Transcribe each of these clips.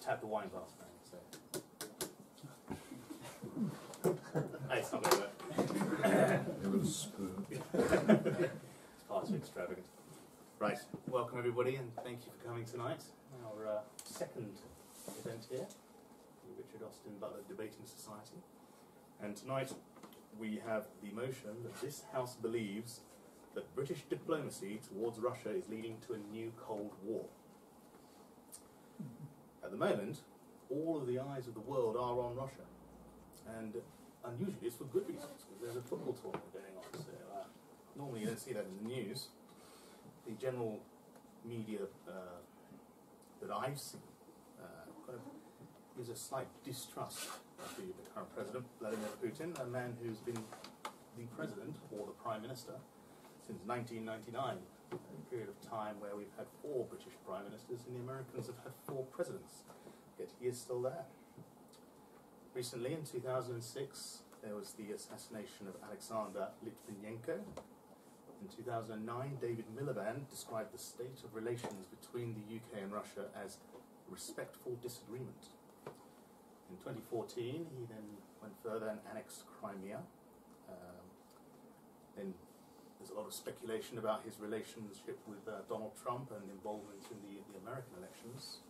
have the wine glass thing, so. It's not going to work. It was a spoon. It's far too extravagant. Right, welcome everybody and thank you for coming tonight. Our second event here, the Richard Austin Butler Debating Society. And tonight we have the motion that this House believes that British diplomacy towards Russia is leading to a new Cold War. At the moment, all of the eyes of the world are on Russia. And unusually it's for good reasons, because there's a football tournament going on. So normally you don't see that in the news. The general media that I've seen kind of is a slight distrust of the current president, Vladimir Putin, a man who's been the president or the prime minister since 1999, a period of time where we've had 4 British prime ministers and the Americans have had 4 presidents, yet he is still there. Recently, in 2006, there was the assassination of Alexander Litvinenko. In 2009, David Miliband described the state of relations between the UK and Russia as respectful disagreement. In 2014, he then went further and annexed Crimea. Then there's a lot of speculation about his relationship with Donald Trump and involvement in the American elections.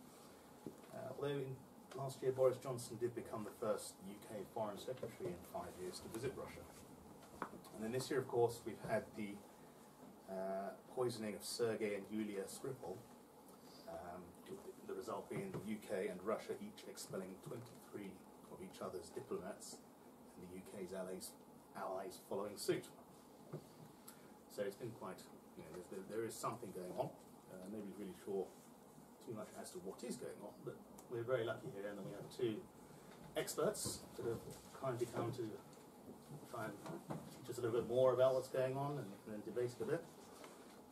Although last year Boris Johnson did become the first UK Foreign Secretary in 5 years to visit Russia. And then this year, of course, we've had the poisoning of Sergei and Yulia Skripal, the result being the UK and Russia each expelling 23 of each other's diplomats, and the UK's allies following suit. So it's been quite, there is something going on. Nobody's really sure too much as to what is going on, but we're very lucky here, and we have 2 experts that have kindly come to try and teach us a little bit more about what's going on and then debate it a bit.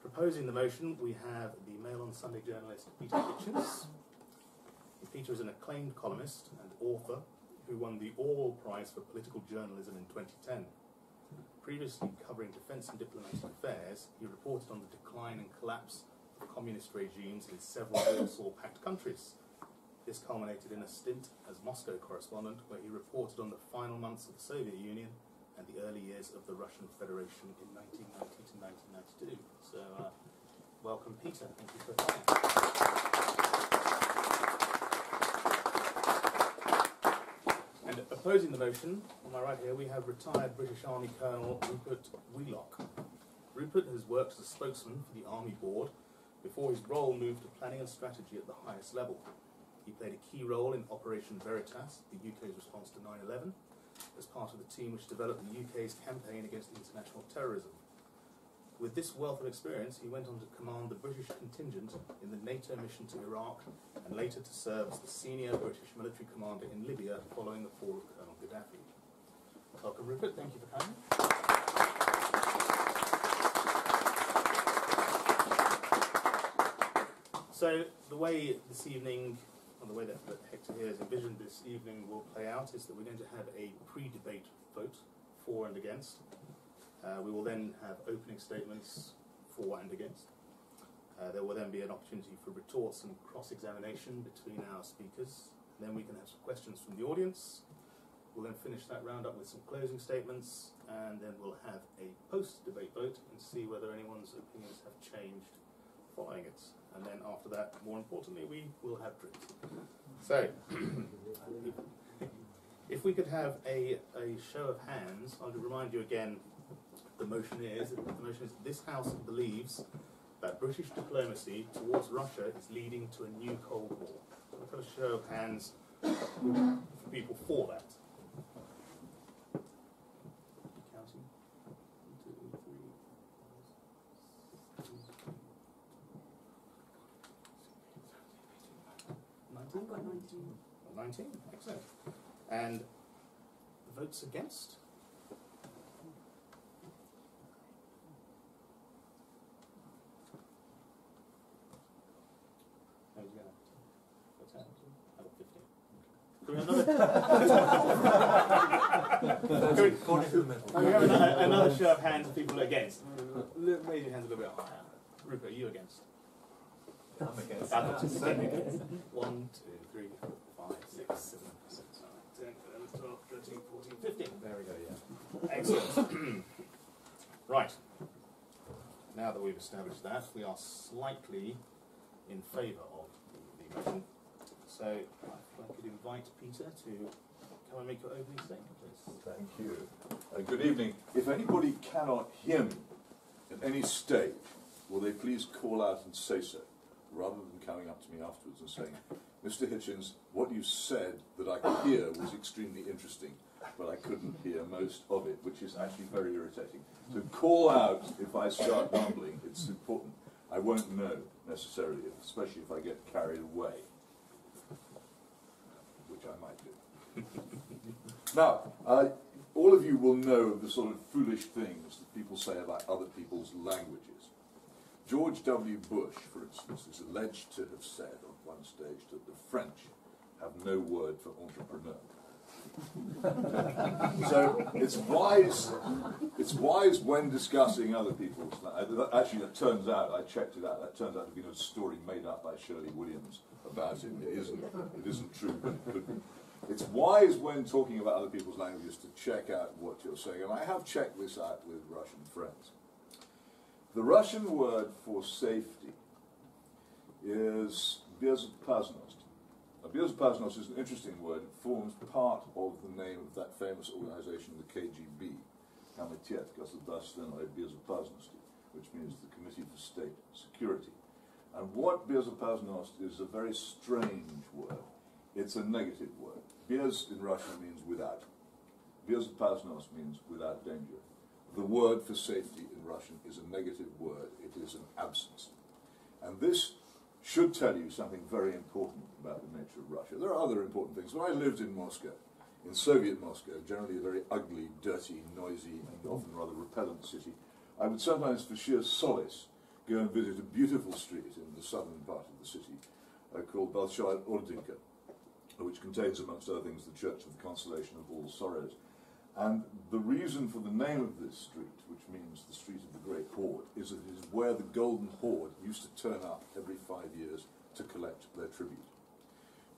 Proposing the motion, we have the Mail on Sunday journalist Peter Hitchens. Peter is an acclaimed columnist and author who won the Orwell Prize for Political Journalism in 2010. Previously covering defence and diplomatic affairs, he reported on the decline and collapse of communist regimes in several Warsaw-packed countries. This culminated in a stint as Moscow correspondent, where he reported on the final months of the Soviet Union and the early years of the Russian Federation in 1990 to 1992. So, welcome, Peter. Thank you for coming. And opposing the motion, on my right here, we have retired British Army Colonel Rupert Wheelock. Rupert has worked as a spokesman for the Army Board before his role moved to planning and strategy at the highest level. He played a key role in Operation Veritas, the UK's response to 9/11, as part of the team which developed the UK's campaign against international terrorism. With this wealth of experience, he went on to command the British contingent in the NATO mission to Iraq, and later to serve as the senior British military commander in Libya following the fall of Colonel Gaddafi. Welcome, Rupert. Thank you for coming. So the way this evening, or the way that Hector here has envisioned this evening will play out, is that we're going to have a pre-debate vote, for and against. We will then have opening statements for and against. There will then be an opportunity for retorts and cross-examination between our speakers. Then we can have some questions from the audience. We'll then finish that round up with some closing statements, and then we'll have a post-debate vote and see whether anyone's opinions have changed following it. And then after that, more importantly, we will have drinks. So, if we could have a show of hands, I'll remind you again, the motion is this House believes that British diplomacy towards Russia is leading to a new Cold War. So we've got a show of hands for people for that. Counting. 1, 2, 3, 19? I've got 19. 19, excellent. And the votes against? How was going? What's that? I got 15. Do we have another show of hands of people against? Raise your hands a little bit higher. Rupert, are you against? I'm against About that. to say against. 1, 2, 3, 4, 5, 6, 7, 8, 9, 10, 11, 12, 13, 14, 15. There we go, yeah. Excellent. Right. Now that we've established that, we are slightly in favour of the motion. So, if I could invite Peter to come and make your opening statement, please. Thank you. Good evening. If anybody cannot hear me at any stage, will they please call out and say so, rather than coming up to me afterwards and saying, Mr. Hitchens, what you said that I could hear was extremely interesting, but I couldn't hear most of it, which is actually very irritating. So call out if I start mumbling. It's important. I won't know necessarily, especially if I get carried away, which I might do. Now, all of you will know of the sort of foolish things that people say about other people's languages. George W. Bush, for instance, is alleged to have said on one stage that the French have no word for entrepreneur. So it's wise when discussing other people's. Actually, it turns out, I checked it out, that turns out to be a story made up by Shirley Williams about it. It isn't true, but it could be. It's wise when talking about other people's languages to check out what you're saying, and I have checked this out with Russian friends. The Russian word for safety is bezopasnost. Bezopasnost is an interesting word. It forms part of the name of that famous organization, the KGB, Komitet Государственной безопасности, which means the Committee for State Security. And what bezopasnost is a very strange word. It's a negative word. Bez in Russian means without. Bezopasnost means without danger. The word for safety in Russian is a negative word. It is an absence. And this should tell you something very important about the nature of Russia. There are other important things. When I lived in Moscow, in Soviet Moscow, generally a very ugly, dirty, noisy, and often rather repellent city, I would sometimes, for sheer solace, go and visit a beautiful street in the southern part of the city called Bolshoi Ordinka, which contains, amongst other things, the Church of the Consolation of All Sorrows. And the reason for the name of this street, which means the Street of the Great Horde, is that it is where the Golden Horde used to turn up every 5 years to collect their tribute.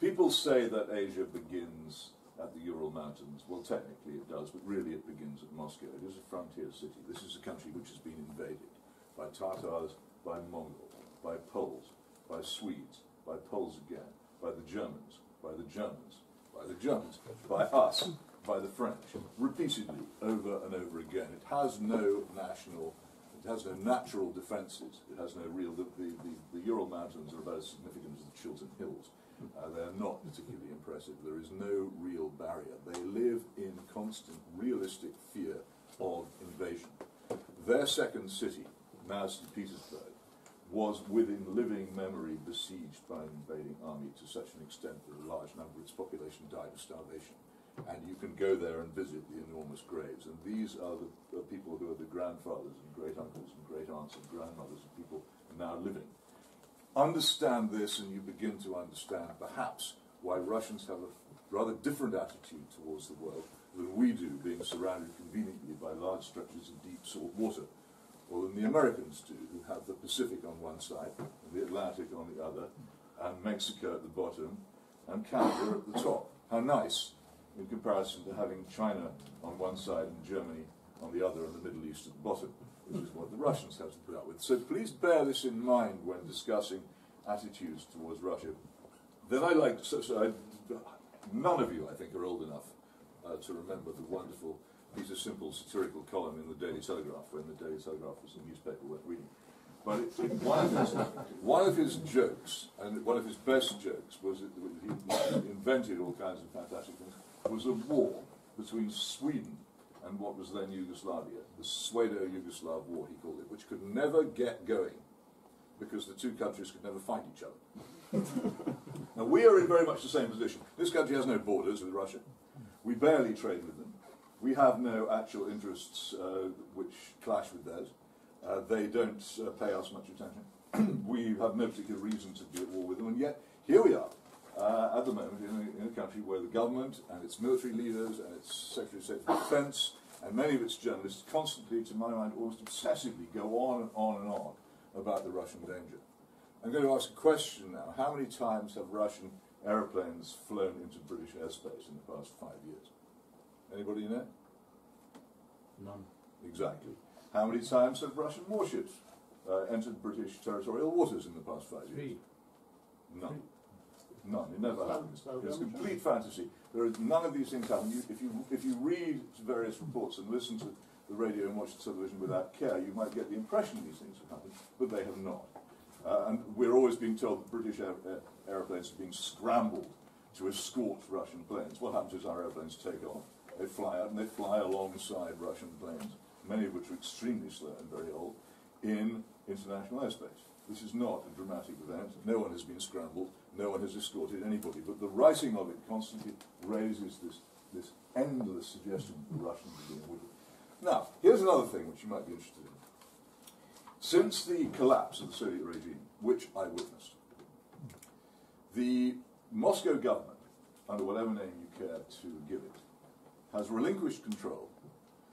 People say that Asia begins at the Ural Mountains. Well, technically it does, but really it begins at Moscow. It is a frontier city. This is a country which has been invaded by Tatars, by Mongols, by Poles, by Swedes, by Poles again, by the Germans, by the Germans, by the Germans, by us, by the French, repeatedly, over and over again. It has no natural defences. It has no real, the Ural Mountains are about as significant as the Chiltern Hills. They're not particularly impressive. There is no real barrier. They live in constant, realistic fear of invasion. Their second city, now St. Petersburg, was within living memory besieged by an invading army to such an extent that a large number of its population died of starvation. And you can go there and visit the enormous graves. And these are the people who are the grandfathers and great-uncles and great-aunts and grandmothers of people now living. Understand this and you begin to understand perhaps why Russians have a rather different attitude towards the world than we do, being surrounded conveniently by large stretches of deep salt water, or than the Americans do, who have the Pacific on one side and the Atlantic on the other, and Mexico at the bottom, and Canada at the top. How nice, in comparison to having China on one side and Germany on the other, and the Middle East at the bottom, which is what the Russians have to put up with. So please bear this in mind when discussing attitudes towards Russia. Then I like to, none of you, I think, are old enough to remember the wonderful Peter Simple's satirical column in the Daily Telegraph, when the Daily Telegraph was a newspaper worth reading. But one of his jokes, and one of his best jokes, was that he invented all kinds of fantastic things, was a war between Sweden and what was then Yugoslavia, the Sweden-Yugoslav War, he called it, which could never get going because the two countries could never fight each other. Now, we are in very much the same position. This country has no borders with Russia. We barely trade with them. We have no actual interests which clash with theirs. They don't pay us much attention. We have no particular reason to be at war with them, and yet here we are at the moment in a country where the government and its military leaders and its Secretary of State for Defense and many of its journalists constantly, to my mind, almost obsessively go on and on and on about the Russian danger. I'm going to ask a question now. How many times have Russian aeroplanes flown into British airspace in the past 5 years? Anybody know? None. Exactly. How many times have Russian warships entered British territorial waters in the past 5 years? 3. None. None. It never happens. It's complete fantasy. There is none of these things happen. If you read various reports and listen to the radio and watch the television without care, you might get the impression these things have happened, but they have not. And we're always being told that British aeroplanes are being scrambled to escort Russian planes. What happens is our airplanes take off. They fly out and they fly alongside Russian planes, many of which are extremely slow and very old, in international airspace. This is not a dramatic event. No one has been scrambled. No one has escorted anybody. But the writing of it constantly raises this endless suggestion that the Russians are being wounded. Now, here's another thing which you might be interested in. Since the collapse of the Soviet regime, which I witnessed, the Moscow government, under whatever name you care to give it, has relinquished control,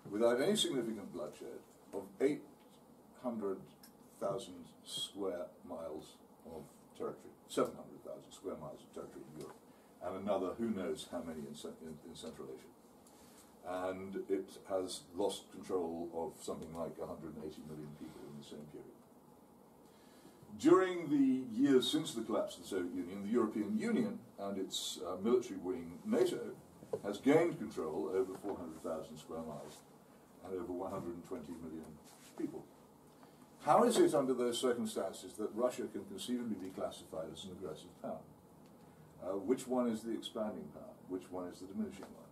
without any significant bloodshed, of 800,000 square miles of territory, 700,000 square miles of territory in Europe, and another who knows how many in Central Asia. And it has lost control of something like 180 million people in the same period. During the years since the collapse of the Soviet Union, the European Union and its military wing, NATO, has gained control over 400,000 square miles and over 120 million people. How is it under those circumstances that Russia can conceivably be classified as an aggressive power? Which one is the expanding power? Which one is the diminishing one?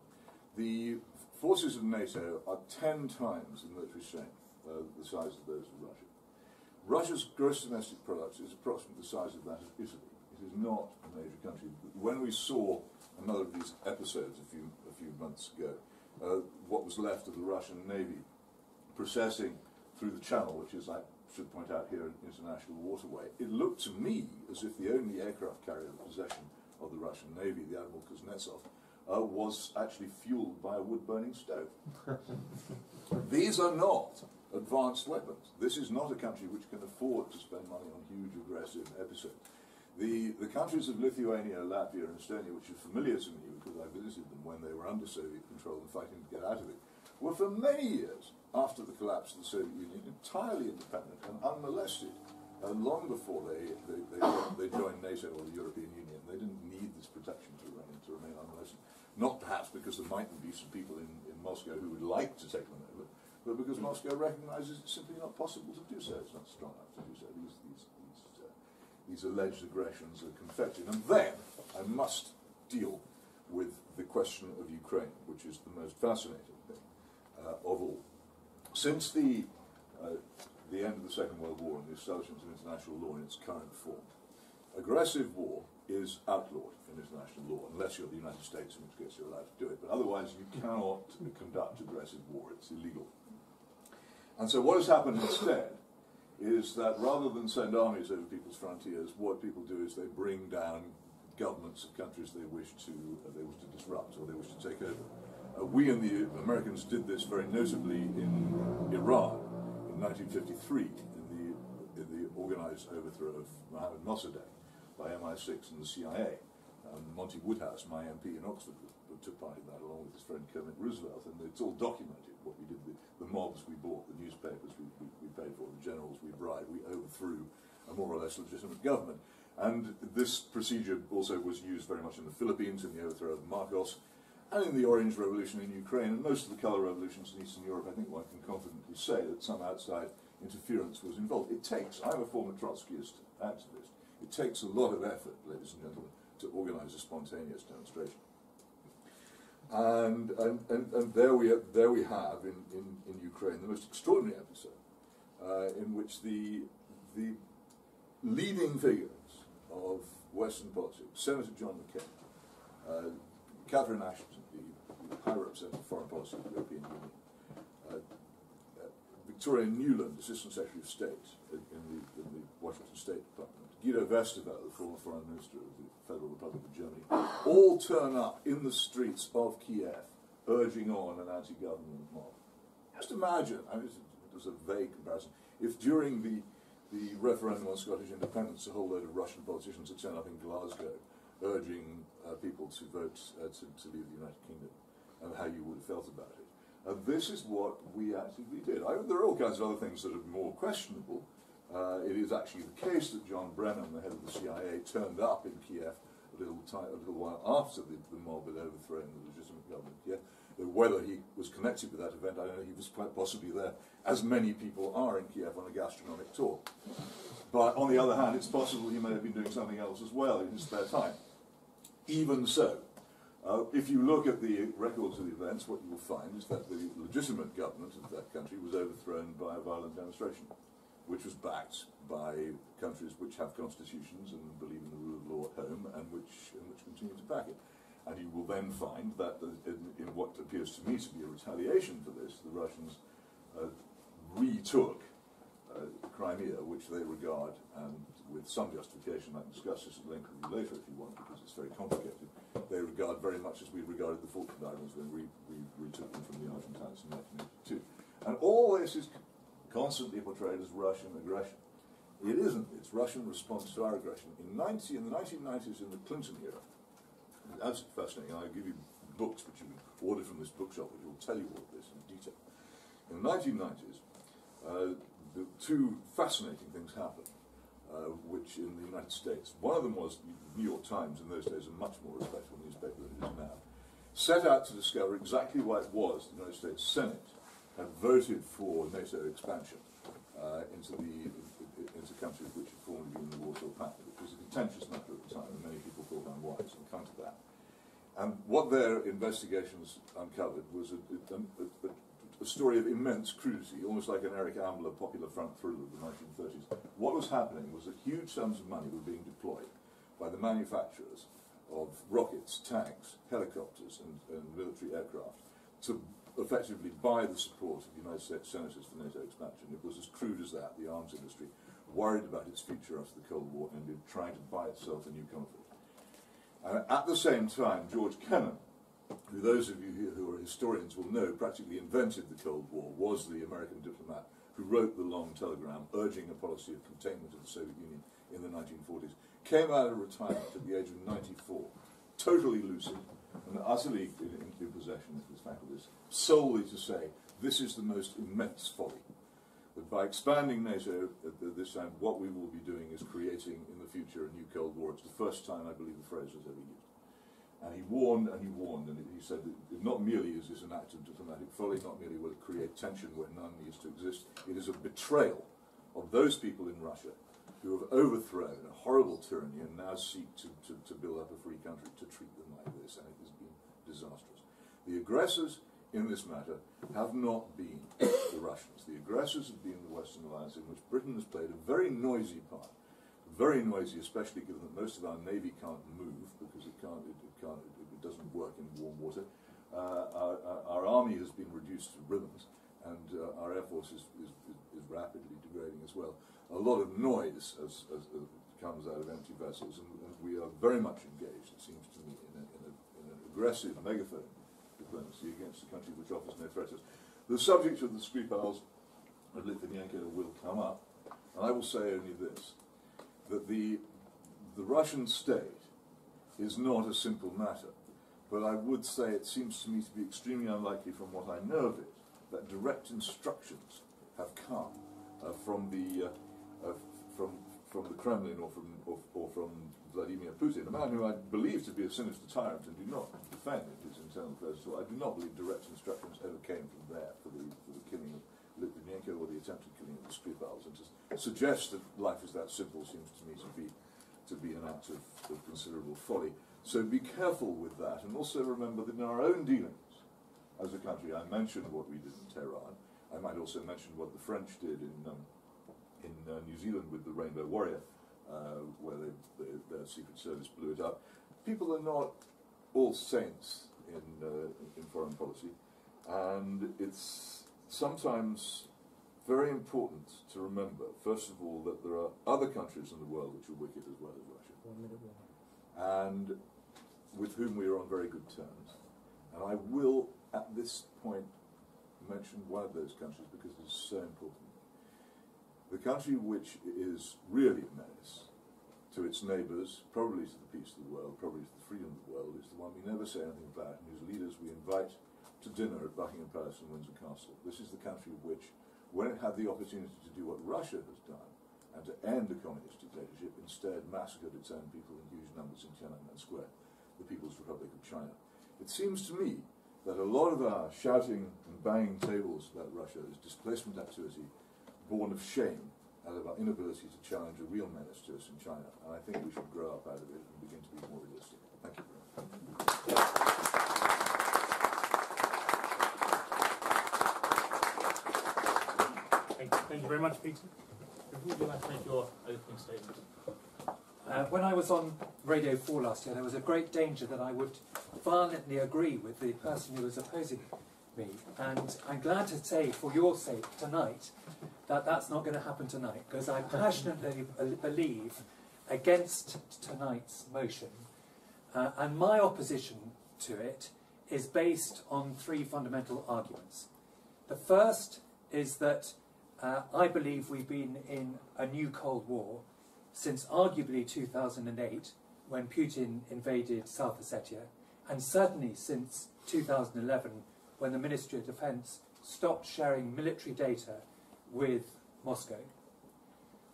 The forces of NATO are 10 times in military strength the size of those of Russia. Russia's gross domestic product is approximately the size of that of Italy. It is not a major country. When we saw another of these episodes a few months ago, what was left of the Russian Navy processing through the Channel, which is, I should point out here, an international waterway, it looked to me as if the only aircraft carrier in possession of the Russian Navy, the Admiral Kuznetsov, was actually fueled by a wood-burning stove. These are not advanced weapons. This is not a country which can afford to spend money on huge aggressive episodes. The countries of Lithuania, Latvia and Estonia, which are familiar to me because I visited them when they were under Soviet control and fighting to get out of it, were for many years after the collapse of the Soviet Union entirely independent and unmolested. Long before they joined NATO or the European Union, they didn't need this protection to remain unmolested. Not perhaps because there mightn't be some people in Moscow who would like to take them over, but because Moscow recognizes it's simply not possible to do so. It's not strong enough to do so. These alleged aggressions are confected. And then I must deal with the question of Ukraine, which is the most fascinating thing of all. Since the end of the Second World War and the establishment of international law in its current form, aggressive war is outlawed in international law, unless you're the United States, in which case you're allowed to do it. But otherwise, you cannot conduct aggressive war. It's illegal. And so what has happened instead is that rather than send armies over people's frontiers, what people do is they bring down governments of countries they wish to disrupt or they wish to take over. We and the Americans did this very notably in Iran in 1953 in the organized overthrow of Mohammed Mossadegh by MI6 and the CIA. Monty Woodhouse, my MP in Oxford, took part in that along with his friend Kermit Roosevelt, and it's all documented what we did, the mobs we bought, the newspapers we paid for, the generals we bribed, we overthrew a more or less legitimate government. And this procedure also was used very much in the Philippines in the overthrow of Marcos, and in the Orange Revolution in Ukraine, and most of the colour revolutions in Eastern Europe. I think one can confidently say that some outside interference was involved. It takes, I'm a former Trotskyist activist, it takes a lot of effort, ladies and gentlemen, to organise a spontaneous demonstration. And there we have in Ukraine the most extraordinary episode in which the leading figures of Western politics, Senator John McCain, Catherine Ashton, the High Representative for Foreign Policy of the European Union, Victoria Nuland, Assistant Secretary of State in the Washington State Department, Guido Westerwelle, the former Foreign Minister of the Federal Republic of Germany, all turn up in the streets of Kiev, urging on an anti-government mob. Just imagine, I mean, it was a vague comparison, if during the the referendum on Scottish independence, a whole load of Russian politicians had turned up in Glasgow urging people to vote to leave the United Kingdom, and how you would have felt about it. And this is what we actively did. There are all kinds of other things that are more questionable. It is actually the case that John Brennan, the head of the CIA, turned up in Kiev a little while after the mob had overthrown the legitimate government here. Whether he was connected with that event, I don't know. He was quite possibly there, as many people are in Kiev on a gastronomic tour. But on the other hand, it's possible he may have been doing something else as well in his spare time. Even so, if you look at the records of the events, what you will find is that the legitimate government of that country was overthrown by a violent demonstration, which was backed by countries which have constitutions and believe in the rule of law at home, and which continue to back it. And you will then find that in what appears to me to be a retaliation for this, the Russians retook Crimea, which they regard, and with some justification, I can discuss this at length with you later if you want, because it's very complicated, they regard very much as we regarded the Falkland Islands when we retook them from the Argentines in 1982. And all this is constantly portrayed as Russian aggression. It isn't. It's Russian response to our aggression. In the 1990s, in the Clinton era, it's absolutely fascinating. I'll give you books which you can order from this bookshop, which will tell you all of this in detail. In the 1990s, the two fascinating things happened, which in the United States, one of them was the New York Times, in those days a much more respectable newspaper than it is now, set out to discover exactly why it was the United States Senate had voted for NATO expansion into countries which had formerly been in the Warsaw Pact, which was a contentious matter at the time, and many people thought unwise, and come to that. And what their investigations uncovered was a story of immense crudity, almost like an Eric Ambler popular front thriller of the 1930s. What was happening was that huge sums of money were being deployed by the manufacturers of rockets, tanks, helicopters, and military aircraft to effectively buy the support of the United States senators for NATO expansion. It was as crude as that. The arms industry, worried about its future after the Cold War, ended trying to buy itself a new conflict. At the same time, George Kennan, who those of you here who are historians will know practically invented the Cold War, was the American diplomat who wrote the long telegram urging a policy of containment of the Soviet Union in the 1940s, came out of retirement at the age of 94, totally lucid and utterly in possession of his faculties, solely to say, this is the most immense folly. That by expanding NATO at this time, what we will be doing is creating in the future a new Cold War. It's the first time, I believe, the phrase was ever used. And he warned, and he said that not merely is this an act of diplomatic folly, not merely will it create tension where none needs to exist, it is a betrayal of those people in Russia who have overthrown a horrible tyranny and now seek to build up a free country, to treat them like this, and it has been disastrous. The aggressors in this matter have not been the Russians. The aggressors have been the Western alliance, in which Britain has played a very noisy part. Very noisy, especially given that most of our navy can't move because it doesn't work in warm water. Our army has been reduced to ribbons, and our air force is rapidly degrading as well. A lot of noise as comes out of empty vessels, and we are very much engaged, it seems to me, in an aggressive megaphone diplomacy against a country which offers no threat to us. The subject of the Skripals of Litvinenko will come up, and I will say only this, that the Russian state is not a simple matter, but I would say it seems to me to be extremely unlikely from what I know of it, that direct instructions have come from the Kremlin or from Vladimir Putin, a man who I believe to be a sinister tyrant and do not defend his internal affairs at all. I do not believe direct instructions ever came from there for the killing of Litvinenko or the attempted killing of the Skripals, and to suggest that life is that simple seems to me to be an act of considerable folly. So be careful with that, and also remember that in our own dealings as a country, I mentioned what we did in Tehran. I might also mention what the French did in New Zealand with the Rainbow Warrior, where their secret service blew it up. People are not all saints in foreign policy, and it's sometimes very important to remember, first of all, that there are other countries in the world which are wicked as well as Russia, and with whom we are on very good terms. And I will, at this point, mention one of those countries because it is so important. The country which is really a menace to its neighbours, probably to the peace of the world, probably to the freedom of the world, is the one we never say anything about, and whose leaders we invite to dinner at Buckingham Palace and Windsor Castle. This is the country which, when it had the opportunity to do what Russia has done, and to end the communist dictatorship, instead massacred its own people in huge numbers in Tiananmen Square, the People's Republic of China. It seems to me that a lot of our shouting and banging tables about Russia is displacement activity born of shame out of our inability to challenge a real menace to us in China. And I think we should grow up out of it and begin to be more realistic. Thank you very much. Thank you very much, Peter. Would you like to make your opening statement? When I was on Radio 4 last year, there was a great danger that I would violently agree with the person who was opposing me. And I'm glad to say, for your sake, tonight, that that's not going to happen tonight, because I passionately believe against tonight's motion. And my opposition to it is based on three fundamental arguments. The first is that I believe we've been in a new Cold War since arguably 2008, when Putin invaded South Ossetia, and certainly since 2011, when the Ministry of Defence stopped sharing military data with Moscow.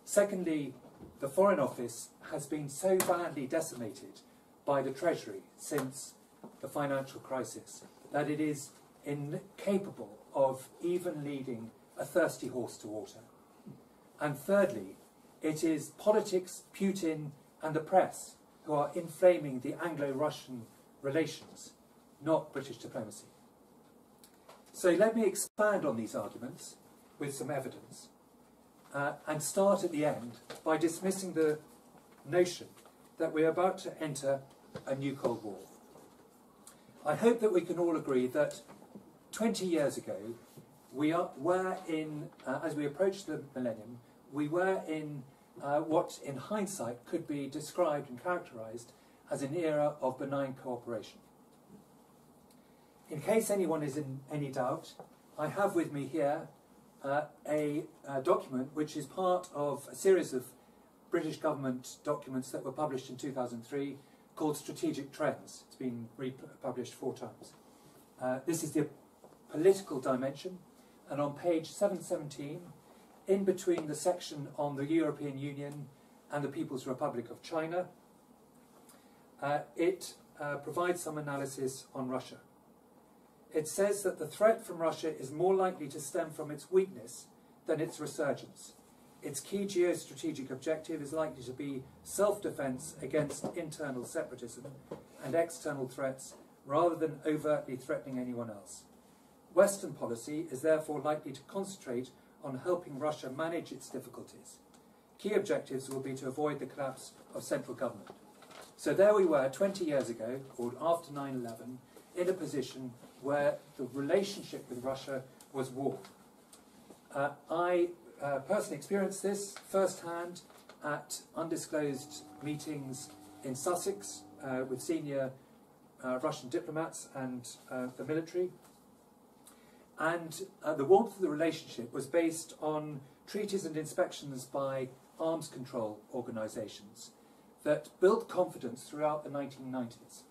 Secondly, the Foreign Office has been so badly decimated by the Treasury since the financial crisis that it is incapable of even leading a thirsty horse to water. And thirdly, it is politics, Putin and the press who are inflaming the Anglo-Russian relations, not British diplomacy. So let me expand on these arguments with some evidence and start at the end by dismissing the notion that we're about to enter a new Cold War. I hope that we can all agree that 20 years ago, as we approached the millennium, we were in what in hindsight could be described and characterised as an era of benign cooperation. In case anyone is in any doubt, I have with me here a document which is part of a series of British government documents that were published in 2003 called Strategic Trends. It's been republished 4 times. This is the political dimension, and on page 717, in between the section on the European Union and the People's Republic of China, it provides some analysis on Russia. It says that the threat from Russia is more likely to stem from its weakness than its resurgence. Its key geostrategic objective is likely to be self-defense against internal separatism and external threats rather than overtly threatening anyone else. Western policy is therefore likely to concentrate on helping Russia manage its difficulties. Key objectives will be to avoid the collapse of central government. So there we were 20 years ago, or after 9/11, in a position where the relationship with Russia was warm. I personally experienced this firsthand at undisclosed meetings in Sussex with senior Russian diplomats and the military. And the warmth of the relationship was based on treaties and inspections by arms control organisations that built confidence throughout the 1990s.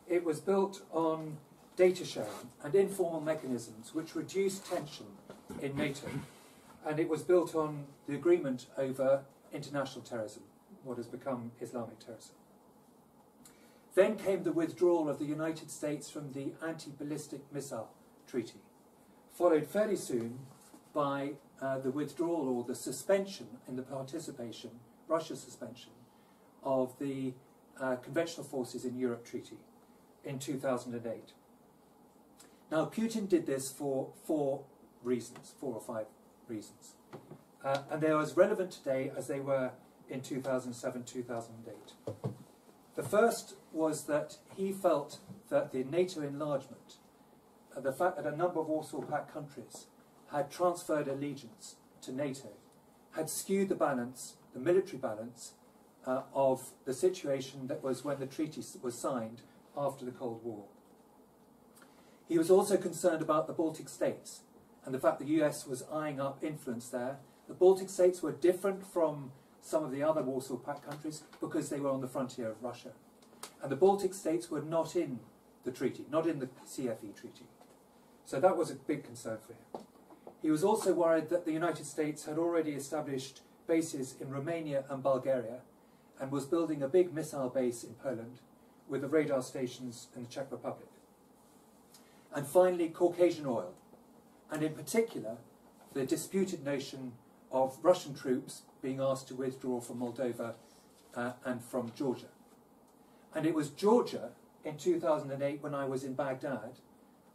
It was built on data sharing and informal mechanisms which reduced tension in NATO. And it was built on the agreement over international terrorism, what has become Islamic terrorism. Then came the withdrawal of the United States from the Anti-Ballistic Missile Treaty, followed fairly soon by the withdrawal or the suspension in the participation, Russia's suspension, of the Conventional Forces in Europe Treaty in 2008. Now, Putin did this for 4 or 5 reasons. And they are as relevant today as they were in 2007, 2008. The first was that he felt that the NATO enlargement, the fact that a number of Warsaw Pact countries had transferred allegiance to NATO, had skewed the balance, the military balance, of the situation that was when the treaty was signed after the Cold War. He was also concerned about the Baltic states and the fact the US was eyeing up influence there The Baltic states were different from some of the other Warsaw Pact countries because they were on the frontier of Russia. And the Baltic states were not in the treaty, not in the CFE treaty. So that was a big concern for him. He was also worried that the United States had already established bases in Romania and Bulgaria and was building a big missile base in Poland with the radar stations in the Czech Republic. And finally, Caucasian oil, and in particular, the disputed notion of Russian troops being asked to withdraw from Moldova and from Georgia. And it was Georgia in 2008, when I was in Baghdad,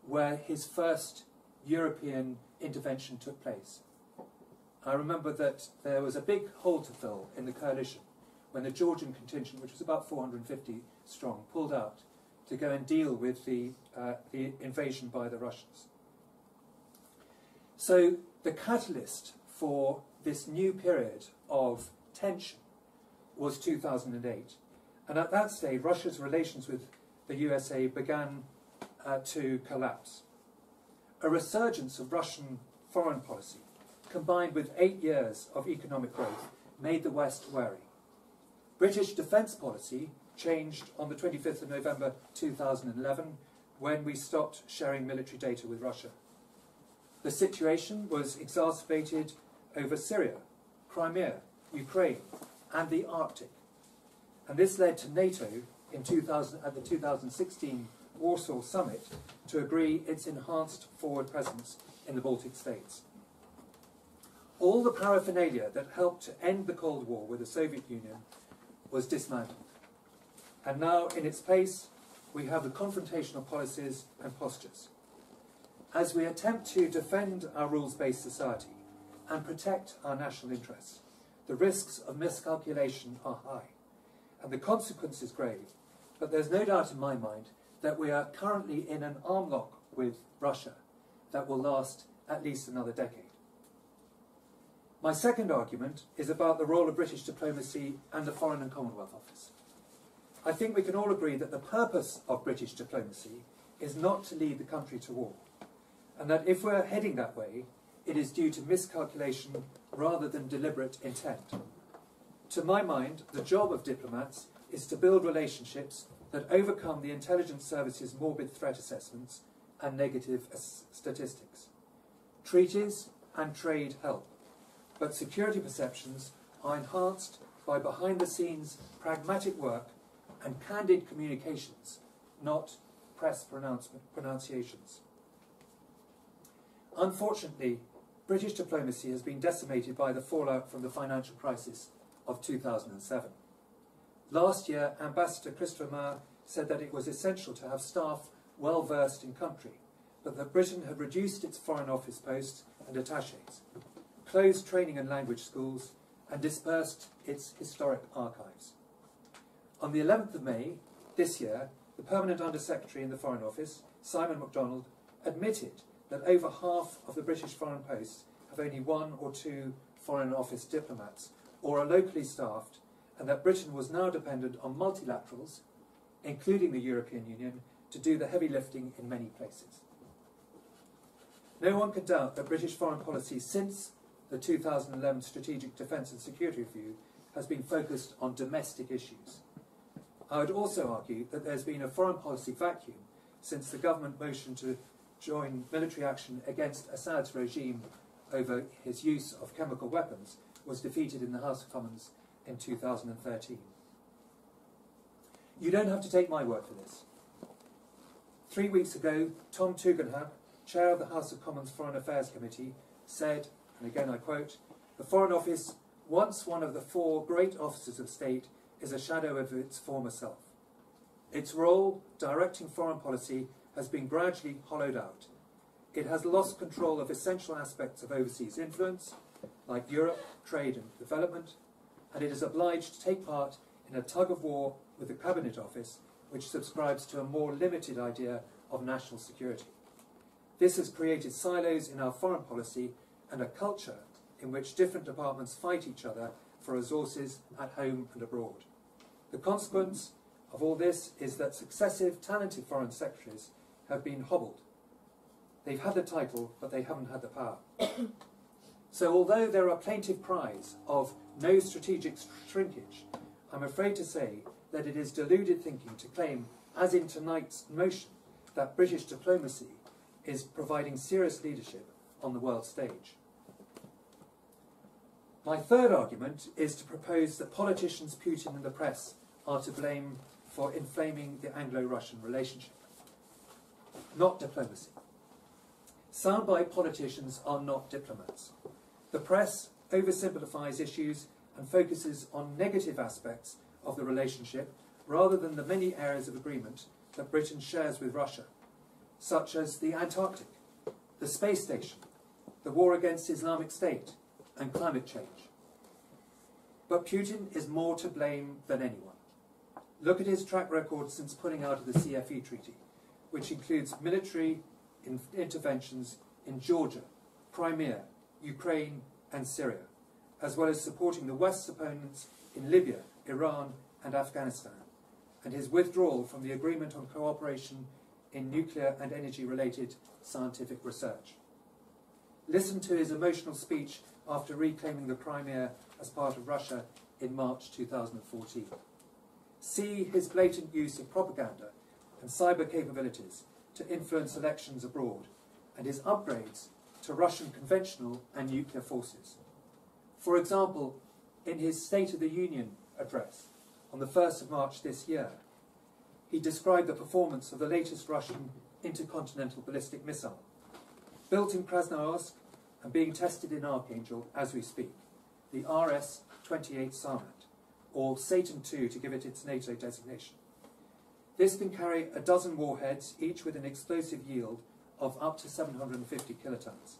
where his first European intervention took place. I remember that there was a big hole to fill in the coalition when the Georgian contingent, which was about 450 strong, pulled out to go and deal with the invasion by the Russians. So the catalyst for this new period of tension was 2008. And at that stage, Russia's relations with the USA began to collapse. A resurgence of Russian foreign policy, combined with 8 years of economic growth, made the West wary. British defence policy changed on the 25th of November 2011 when we stopped sharing military data with Russia. The situation was exacerbated over Syria, Crimea, Ukraine, and the Arctic. And this led to NATO at the 2016 Warsaw Summit to agree its enhanced forward presence in the Baltic states. All the paraphernalia that helped to end the Cold War with the Soviet Union was dismantled. And now, in its place, we have the confrontational policies and postures. As we attempt to defend our rules-based society and protect our national interests, the risks of miscalculation are high, and the consequences grave. But there's no doubt in my mind that we are currently in an arm lock with Russia that will last at least another decade. My second argument is about the role of British diplomacy and the Foreign and Commonwealth Office. I think we can all agree that the purpose of British diplomacy is not to lead the country to war, and that if we're heading that way, it is due to miscalculation rather than deliberate intent. To my mind, the job of diplomats is to build relationships that overcome the intelligence service's morbid threat assessments and negative statistics. Treaties and trade help, but security perceptions are enhanced by behind-the-scenes pragmatic work and candid communications, not press pronunciations. Unfortunately, British diplomacy has been decimated by the fallout from the financial crisis of 2007. Last year, Ambassador Christopher Maher said that it was essential to have staff well versed in country, but that Britain had reduced its Foreign Office posts and attaches, closed training and language schools, and dispersed its historic archives. On the 11th of May this year, the Permanent Under-Secretary in the Foreign Office, Simon MacDonald, admitted that over half of the British foreign posts have only 1 or 2 Foreign Office diplomats, or are locally staffed, and that Britain was now dependent on multilaterals, including the European Union, to do the heavy lifting in many places. No one can doubt that British foreign policy since the 2011 Strategic Defence and Security Review has been focused on domestic issues. I would also argue that there's been a foreign policy vacuum since the government motion to join military action against Assad's regime over his use of chemical weapons was defeated in the House of Commons in 2013. You don't have to take my word for this. 3 weeks ago, Tom Tugendhat, chair of the House of Commons Foreign Affairs Committee, said, and again I quote, "The Foreign Office, once one of the 4 great offices of state, is a shadow of its former self. Its role, directing foreign policy, has been gradually hollowed out. It has lost control of essential aspects of overseas influence, like Europe, trade and development, and it is obliged to take part in a tug-of-war with the Cabinet Office, which subscribes to a more limited idea of national security. This has created silos in our foreign policy and a culture in which different departments fight each other for resources at home and abroad. The consequence of all this is that successive talented foreign secretaries have been hobbled. They've had the title, but they haven't had the power. So although there are plaintive cries of no strategic shrinkage, I'm afraid to say that it is deluded thinking to claim, as in tonight's motion, that British diplomacy is providing serious leadership on the world stage. My third argument is to propose that politicians, Putin and the press are to blame for inflaming the Anglo-Russian relationship, not diplomacy. Soundbite politicians are not diplomats. The press oversimplifies issues and focuses on negative aspects of the relationship rather than the many areas of agreement that Britain shares with Russia, such as the Antarctic, the space station, the war against Islamic State, and climate change. But Putin is more to blame than anyone. Look at his track record since pulling out of the CFE treaty, which includes military interventions in Georgia, Crimea, Ukraine and Syria, as well as supporting the West's opponents in Libya, Iran and Afghanistan, and his withdrawal from the Agreement on Cooperation in Nuclear and Energy-related Scientific Research. Listen to his emotional speech after reclaiming the Crimea as part of Russia in March 2014. See his blatant use of propaganda and cyber capabilities to influence elections abroad, and his upgrades to Russian conventional and nuclear forces. For example, in his State of the Union address on the 1st of March this year, he described the performance of the latest Russian intercontinental ballistic missile, built in Krasnoyarsk and being tested in Archangel as we speak, the RS-28 Sarmat, or Satan II to give it its NATO designation. This can carry a dozen warheads, each with an explosive yield of up to 750 kilotons,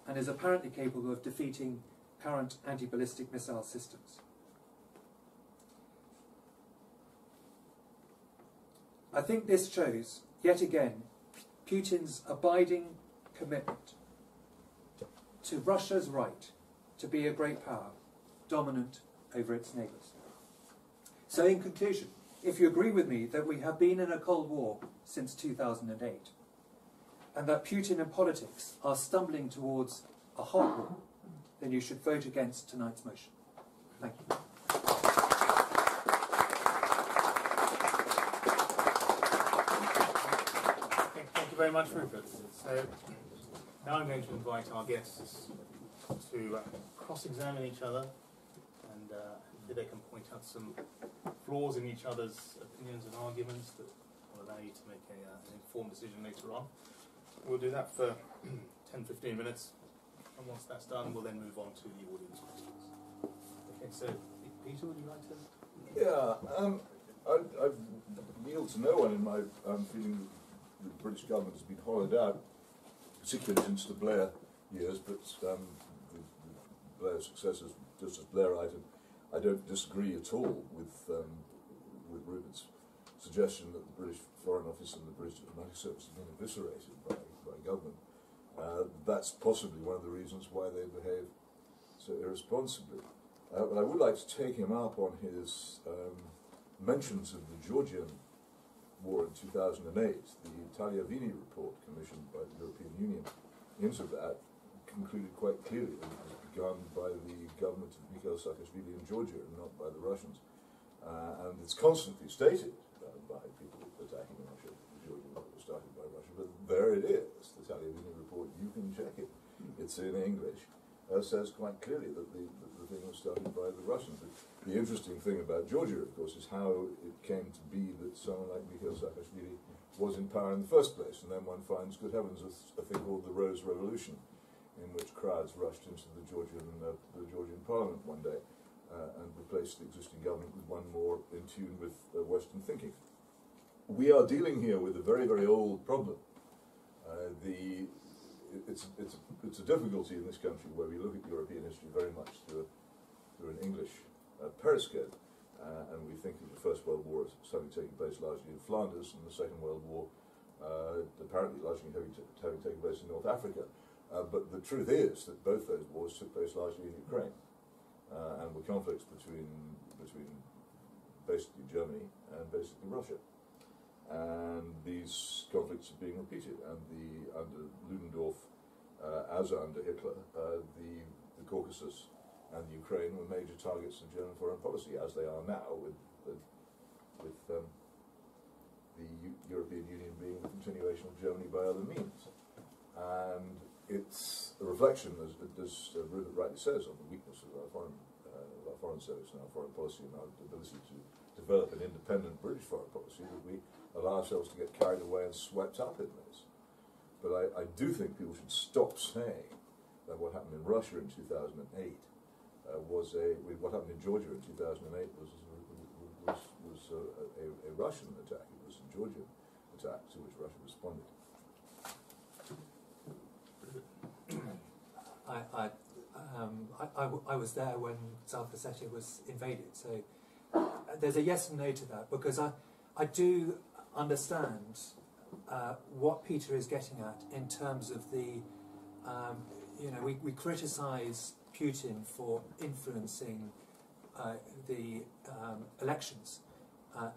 and is apparently capable of defeating current anti-ballistic missile systems. I think this shows, yet again, Putin's abiding commitment to Russia's right to be a great power, dominant over its neighbours. So in conclusion, if you agree with me that we have been in a Cold War since 2008, and that Putin and politics are stumbling towards a hot war, then you should vote against tonight's motion. Thank you. Thank you very much, Rupert. So now I'm going to invite our guests to cross-examine each other, and they can point out some flaws in each other's opinions and arguments that will allow you to make an informed decision later on. We'll do that for 10-15 minutes, and once that's done, we'll then move on to the audience questions. Okay, so Peter, would you like to? Yeah, I've yield to no one in my feeling that the British government has been hollowed out, particularly since the Blair years, but the Blair successors, just as Blairite, I don't disagree at all with Rupert's suggestion that the British Foreign Office and the British Diplomatic Service have been eviscerated by government. That's possibly one of the reasons why they behave so irresponsibly. But I would like to take him up on his mentions of the Georgian war in 2008. The Tagliavini report commissioned by the European Union into that concluded quite clearly that it was begun by the government of Mikhail Saakashvili in Georgia and not by the Russians. And it's constantly stated by people attacking Russia, the Georgian war was started by Russia, but there it is, the Tagliavini report, you can check it. It's in English. Says quite clearly that the thing was started by the Russians. The interesting thing about Georgia, of course, is how it came to be that someone like Mikhail Saakashvili was in power in the first place, and then one finds, good heavens, a thing called the Rose Revolution, in which crowds rushed into the Georgian parliament one day and replaced the existing government with one more in tune with Western thinking. We are dealing here with a very, very old problem. It's a difficulty in this country where we look at European history very much through an English periscope, and we think of the First World War as having taken place largely in Flanders, and the Second World War apparently largely having taken place in North Africa. But the truth is that both those wars took place largely in Ukraine, and were conflicts between basically Germany and basically Russia. And these conflicts are being repeated, and under Ludendorff, as under Hitler, the Caucasus and Ukraine were major targets of German foreign policy, as they are now, with the European Union being the continuation of Germany by other means. And it's a reflection, as Rupert rightly says, on the weakness of our foreign service and our foreign policy and our ability to develop an independent British foreign policy, that we allow ourselves to get carried away and swept up in this. But I do think people should stop saying that what happened in Russia in 2008 what happened in Georgia in 2008 was a Russian attack. It was a Georgian attack to which Russia responded. I was there when South Ossetia was invaded, so there's a yes and no to that, because I do understand what Peter is getting at in terms of the, we criticise Putin for influencing the elections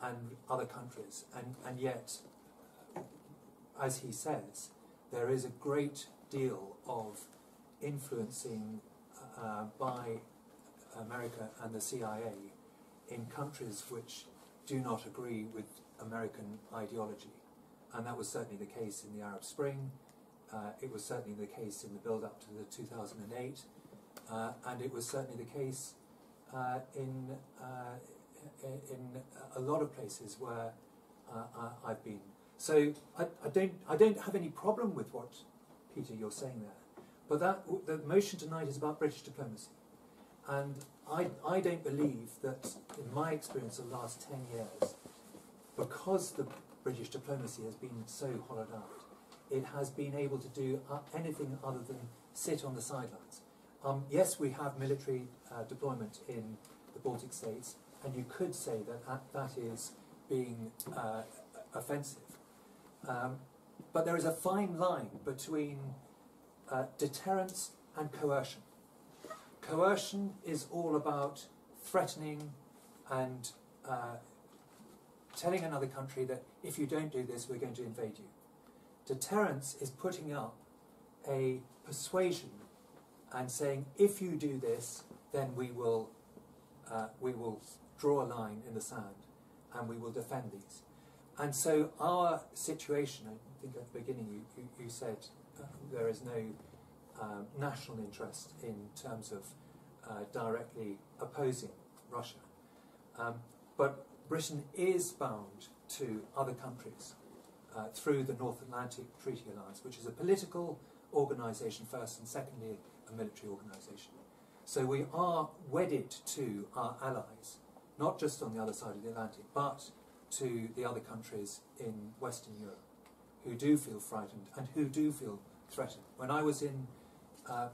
and other countries, and yet, as he says, there is a great deal of influencing by America and the CIA in countries which do not agree with American ideology. And that was certainly the case in the Arab Spring, it was certainly the case in the build-up to the 2008, and it was certainly the case in a lot of places where I've been. So I don't have any problem with what, Peter, you're saying there. But the motion tonight is about British diplomacy. And I don't believe that, in my experience of the last 10 years, because the British diplomacy has been so hollowed out, it has been able to do anything other than sit on the sidelines. Yes, we have military deployment in the Baltic states, and you could say that that is being offensive. But there is a fine line between deterrence and coercion. Coercion is all about threatening and telling another country that if you don't do this, we're going to invade you. Deterrence is putting up a persuasion and saying, if you do this, then we will draw a line in the sand and we will defend these. And so our situation, I think at the beginning you said there is no national interest in terms of directly opposing Russia. But Britain is bound to other countries through the North Atlantic Treaty Alliance, which is a political organisation first and secondly a military organisation. So we are wedded to our allies, not just on the other side of the Atlantic, but to the other countries in Western Europe who do feel frightened and who do feel threatened. When I was in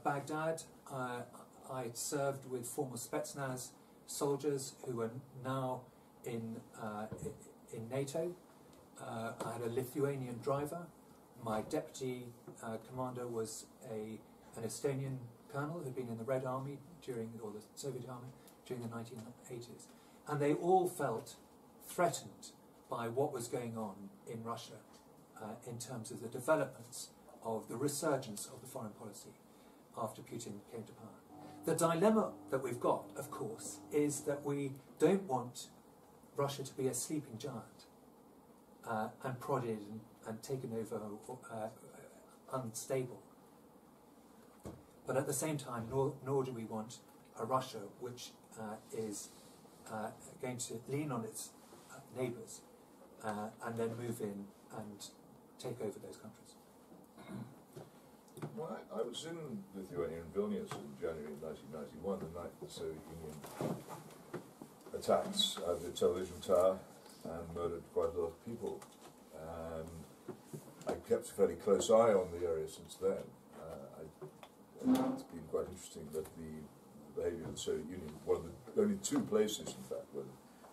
Baghdad, I served with former Spetsnaz soldiers who are now in NATO. I had a Lithuanian driver. My deputy commander was an Estonian colonel who'd been in the Red Army or the Soviet Army during the 1980s. And they all felt threatened by what was going on in Russia in terms of the developments of the resurgence of the foreign policy after Putin came to power. The dilemma that we've got, of course, is that we don't want Russia to be a sleeping giant and prodded and taken over, unstable. But at the same time, nor do we want a Russia which is going to lean on its neighbours and then move in and take over those countries. Well, I was in Lithuania and Vilnius in January 1991, the night the Soviet Union attacks the television tower and murdered quite a lot of people. And I kept a fairly close eye on the area since then. It's been quite interesting that the behaviour of the Soviet Union, one of the only two places, in fact, where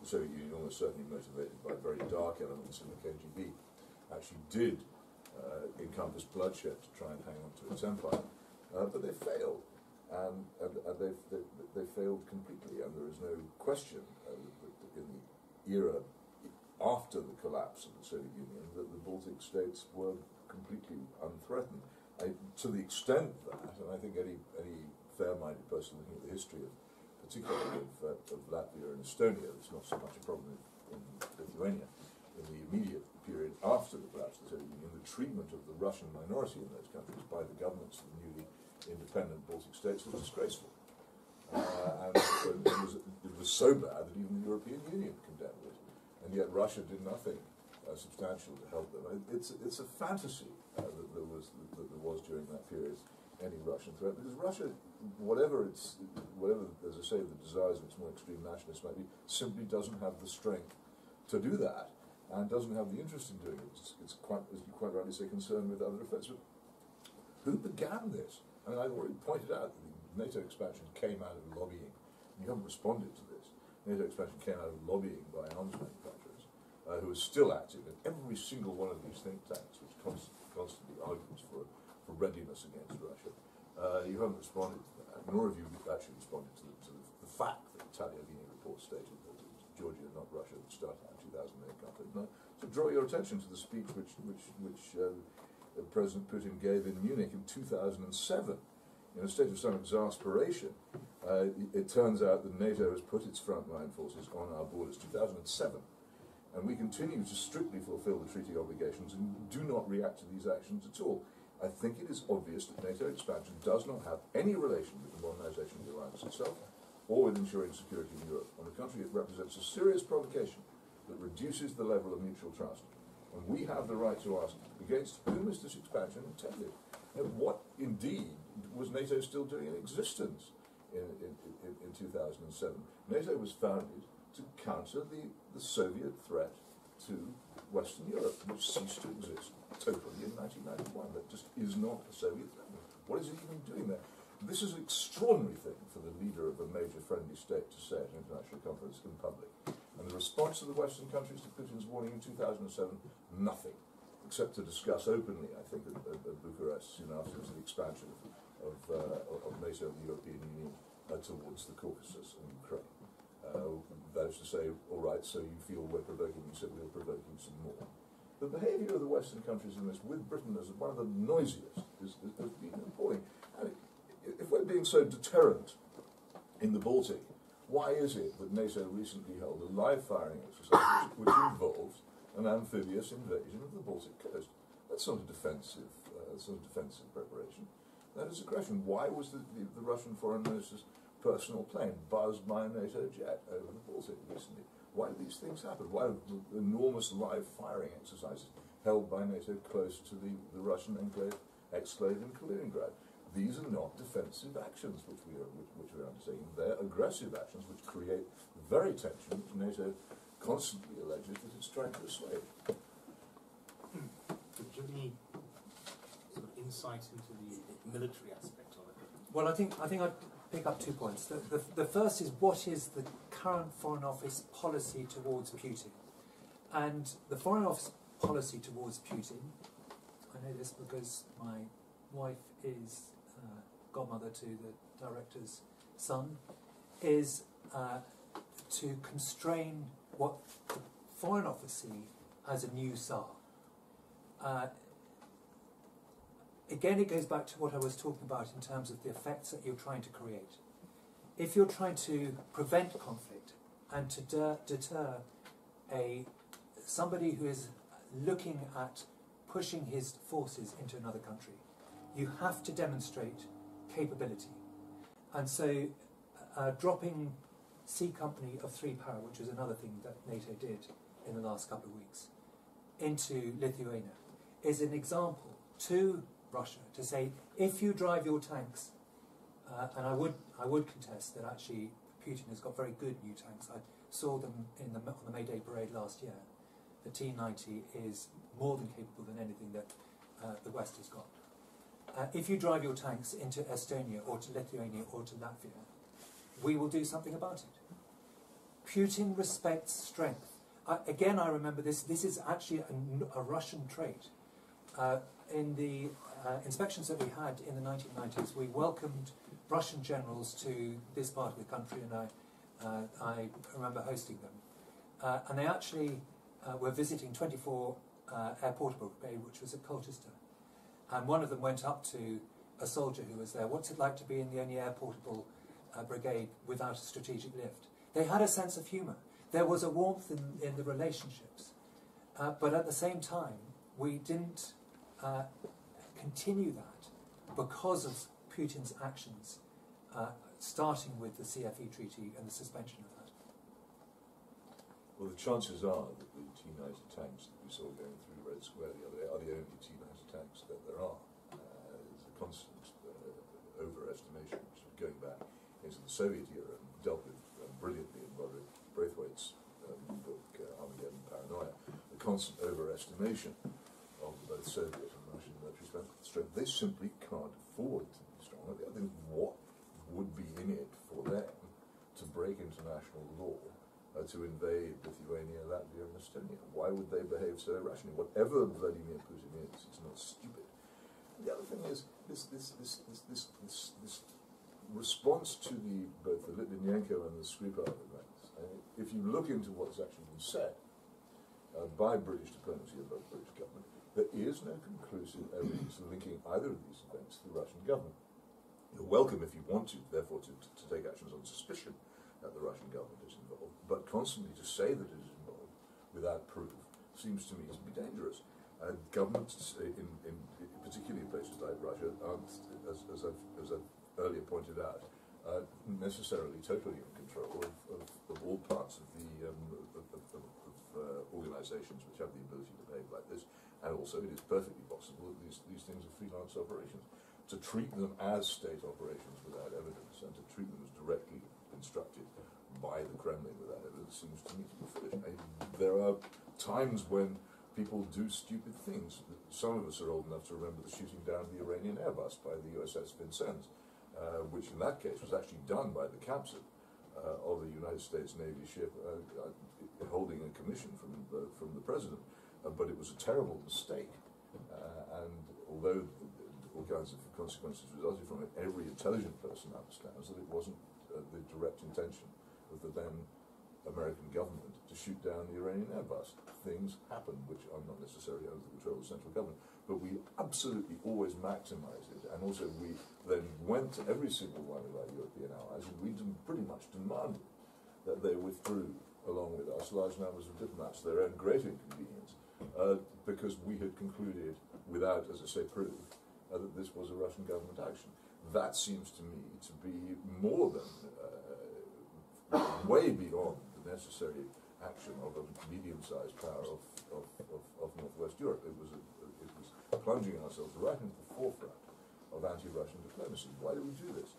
the Soviet Union, almost certainly motivated by very dark elements in the KGB, actually did encompass bloodshed to try and hang on to its empire. But they failed, and they failed completely, and there is no question that in the era after the collapse of the Soviet Union that the Baltic states were completely unthreatened. To the extent that, and I think any fair-minded narrow-minded person looking at the history of, particularly of Latvia and Estonia. It's not so much a problem in Lithuania. In the immediate period after the collapse of the Soviet Union, the treatment of the Russian minority in those countries by the governments of the newly independent Baltic states was disgraceful. And it was so bad that even the European Union condemned it. And yet Russia did nothing substantial to help them. It's a fantasy that there was during that period any Russian threat, because Russia, whatever, as I say, the desires of its more extreme nationalists might be, simply doesn't have the strength to do that, and doesn't have the interest in doing it. It's quite, as you quite rightly say, concerned with other effects. But who began this? I mean, I've already pointed out that the NATO expansion came out of lobbying. You haven't responded to this. NATO expansion came out of lobbying by arms manufacturers, who are still active in every single one of these think tanks, which constantly argues for readiness against Russia. You haven't responded to that, nor have you actually responded to the fact that the THB report stated that it was Georgia, not Russia, that started out in 2008 conflict. Now, to draw your attention to the speech which President Putin gave in Munich in 2007, in a state of some exasperation. It turns out that NATO has put its frontline forces on our borders, 2007. And we continue to strictly fulfill the treaty obligations and do not react to these actions at all. I think it is obvious that NATO expansion does not have any relation with the modernisation of the alliance itself or with ensuring security in Europe. On the contrary, it represents a serious provocation that reduces the level of mutual trust. And we have the right to ask, against whom is this expansion intended? And what, indeed, was NATO still doing in existence in 2007? NATO was founded to counter the Soviet threat to Western Europe, which ceased to exist totally in 1991. That just is not a Soviet threat. What is it even doing there? This is an extraordinary thing for the leader of a major friendly state to say at an international conference in public. And the response of the Western countries to Putin's warning in 2007, nothing, except to discuss openly, I think, at Bucharest soon afterwards, the expansion of NATO and the European Union towards the Caucasus and Ukraine. That is to say, all right, so you feel we're provoking you, so we'll provoke you some more. The behaviour of the Western countries in this, with Britain as one of the noisiest, has been appalling. And if we're being so deterrent in the Baltic, why is it that NATO recently held a live firing exercise which involved an amphibious invasion of the Baltic coast? That's not a defensive preparation. That is a question. Why was the Russian foreign minister's personal plane buzzed by a NATO jet over the Baltic recently? Why do these things happen? Why are enormous live firing exercises held by NATO close to the Russian exclave in Kaliningrad? These are not defensive actions which we are undertaking. They're aggressive actions which create the very tension which NATO constantly alleges that it's trying to assuage. Do you have any sort of insight into the military aspect of it? Well, I think I'd pick up 2 points. The first is, what is the current Foreign Office policy towards Putin? And the Foreign Office policy towards Putin, I know this because my wife is godmother to the director's son, is to constrain what the Foreign Office see as a new Tsar. Again, it goes back to what I was talking about in terms of the effects that you're trying to create. If you're trying to prevent conflict and to deter somebody who is looking at pushing his forces into another country, you have to demonstrate capability. And so dropping C Company of 3 Power, which was another thing that NATO did in the last couple of weeks, into Lithuania, is an example to Russia to say, if you drive your tanks, and I would contest that actually Putin has got very good new tanks. I saw them on the May Day parade last year. The T-90 is more than capable than anything that the West has got. If you drive your tanks into Estonia or to Lithuania or to Latvia, we will do something about it. Putin respects strength. Again, I remember this. This is actually a Russian trait. In the inspections that we had in the 1990s, we welcomed Russian generals to this part of the country, and I remember hosting them. And they actually were visiting 24 Air Portable Brigade, which was at Colchester. And one of them went up to a soldier who was there, what's it like to be in the only air portable brigade without a strategic lift? They had a sense of humour. There was a warmth in the relationships. But at the same time, we didn't continue that because of Putin's actions, starting with the CFE treaty and the suspension of that. Well, the chances are that the T-90 tanks that we saw going through Red Square the other day are the only T-90 tanks that there are. There's a constant overestimation, sort of going back into the Soviet era and dealt with brilliantly in Roderick Braithwaite's book, Armageddon Paranoia, the constant overestimation of both Soviet and Russian military strength. They simply can't afford to be strong. I think what would be in it for them to break international law, to invade Lithuania, Latvia and Estonia? Why would they behave so irrationally? Whatever Vladimir Putin is, it's not stupid. And the other thing is this response to both the Litvinenko and the Skripal events. If you look into what's actually been said by British diplomacy and by the British government, there is no conclusive evidence linking either of these events to the Russian government. You're welcome if you want to, therefore, to take actions on suspicion that the Russian government is involved, but constantly to say that it is involved without proof seems to me to be dangerous. Governments, particularly in places like Russia, aren't, as I've earlier pointed out, necessarily totally in control of all parts of the organisations which have the ability to behave like this, and also it is perfectly possible that these things are freelance operations. To treat them as state operations without evidence and to treat them as directly instructed by the Kremlin without evidence seems to me to be foolish. There are times when people do stupid things. Some of us are old enough to remember the shooting down of the Iranian Airbus by the USS Vincennes, which in that case was actually done by the captain of a United States Navy ship holding a commission from the president. But it was a terrible mistake, and although all kinds of consequences resulted from it, every intelligent person understands that it wasn't the direct intention of the then American government to shoot down the Iranian Airbus. Things happen which are not necessarily under the control of the central government, but we absolutely always maximised it, and also we then went to every single one of our European allies and we pretty much demanded that they withdrew along with us large numbers of diplomats to their own great inconvenience, because we had concluded, without, as I say, proof, that this was a Russian government action. That seems to me to be more than, way beyond the necessary action of a medium-sized power of Northwest Europe. It was plunging ourselves right into the forefront of anti-Russian diplomacy. Why do we do this?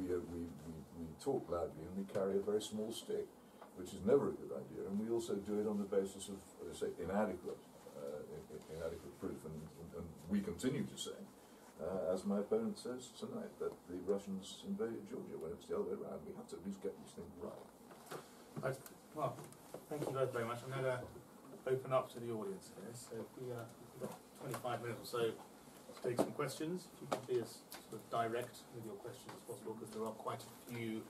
We talk loudly and we carry a very small stick, which is never a good idea, and we also do it on the basis of, let's say, inadequate proof, and we continue to say, as my opponent says tonight, that the Russians invaded Georgia when it's the other way around. We have to at least get these things right. Well, thank you both very much. I'm going to open up to the audience here, so if we've got 25 minutes or so to take some questions. If you could be as sort of direct with your questions as possible, because there are quite a few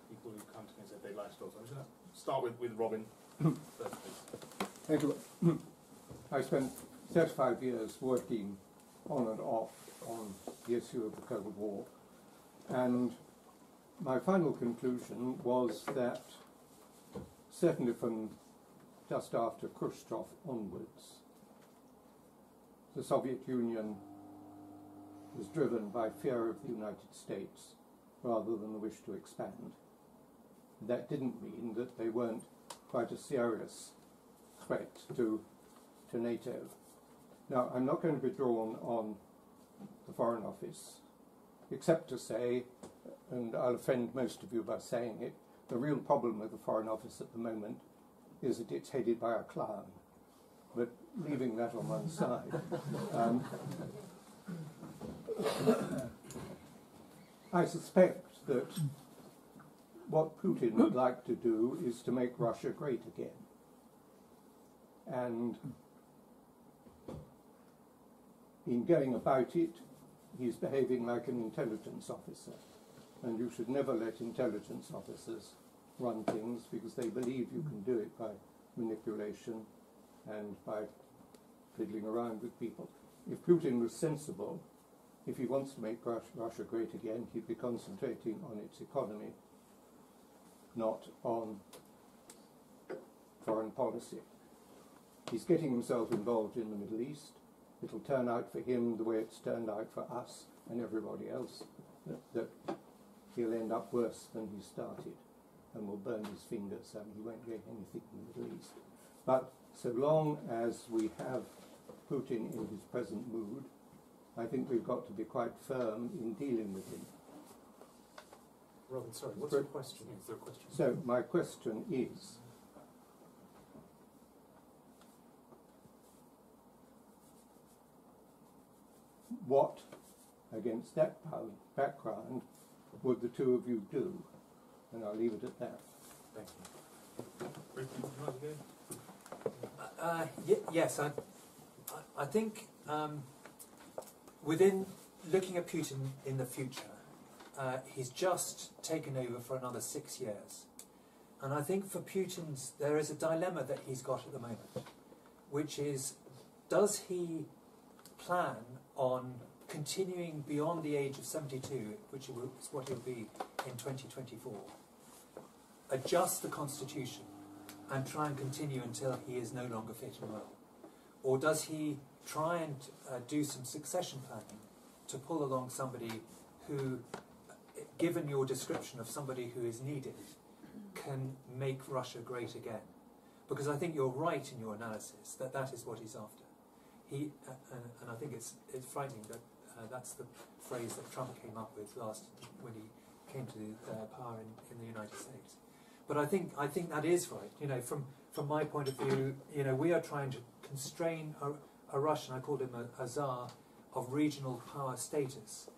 people who come to me and said they'd like to talk. So I'm just going to start with Robin first, please. Thank you. I spent 35 years working on and off on the issue of the Cold War, and my final conclusion was that certainly from just after Khrushchev onwards, the Soviet Union was driven by fear of the United States rather than the wish to expand. That didn't mean that they weren't quite a serious threat to NATO. Now, I'm not going to be drawn on the Foreign Office, except to say, and I'll offend most of you by saying it, the real problem with the Foreign Office at the moment is that it's headed by a clown. But leaving that on one side, I suspect that what Putin would like to do is to make Russia great again. And in going about it, he's behaving like an intelligence officer. And you should never let intelligence officers run things because they believe you can do it by manipulation and by fiddling around with people. If Putin was sensible, if he wants to make Russia great again, he'd be concentrating on its economy, not on foreign policy. He's getting himself involved in the Middle East. It'll turn out for him the way it's turned out for us and everybody else, that he'll end up worse than he started and will burn his fingers and he won't get anything in the Middle East. But so long as we have Putin in his present mood, I think we've got to be quite firm in dealing with him. Robin, sorry, what's your question? Is there a question? So my question is, what, against that background, would the two of you do? And I'll leave it at that. Thank you. Rick, would you like to go? Yes, I think within looking at Putin in the future, he's just taken over for another 6 years. And I think for Putin's, there is a dilemma that he's got at the moment, which is, does he plan on continuing beyond the age of 72, which is what he'll be in 2024, adjust the constitution and try and continue until he is no longer fit and well? Or does he try and do some succession planning to pull along somebody who, given your description of somebody who is needed, can make Russia great again? Because I think you're right in your analysis that that is what he's after. He and I think it's frightening that that's the phrase that Trump came up with last when he came to power in the United States. But I think that is right. You know, from my point of view, you know, we are trying to constrain a Russian, I called him a czar of regional power status,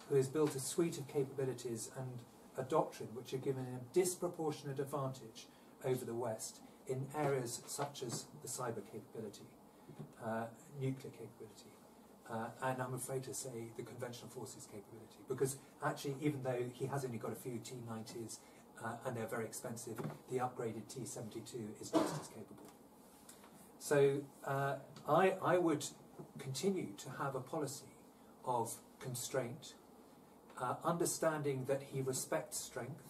who has built a suite of capabilities and a doctrine which have given him disproportionate advantage over the West in areas such as the cyber capability, nuclear capability, and I'm afraid to say the conventional forces capability, because actually, even though he has only got a few T-90s and they're very expensive, the upgraded T-72 is just as capable. So I would continue to have a policy of constraint, understanding that he respects strength.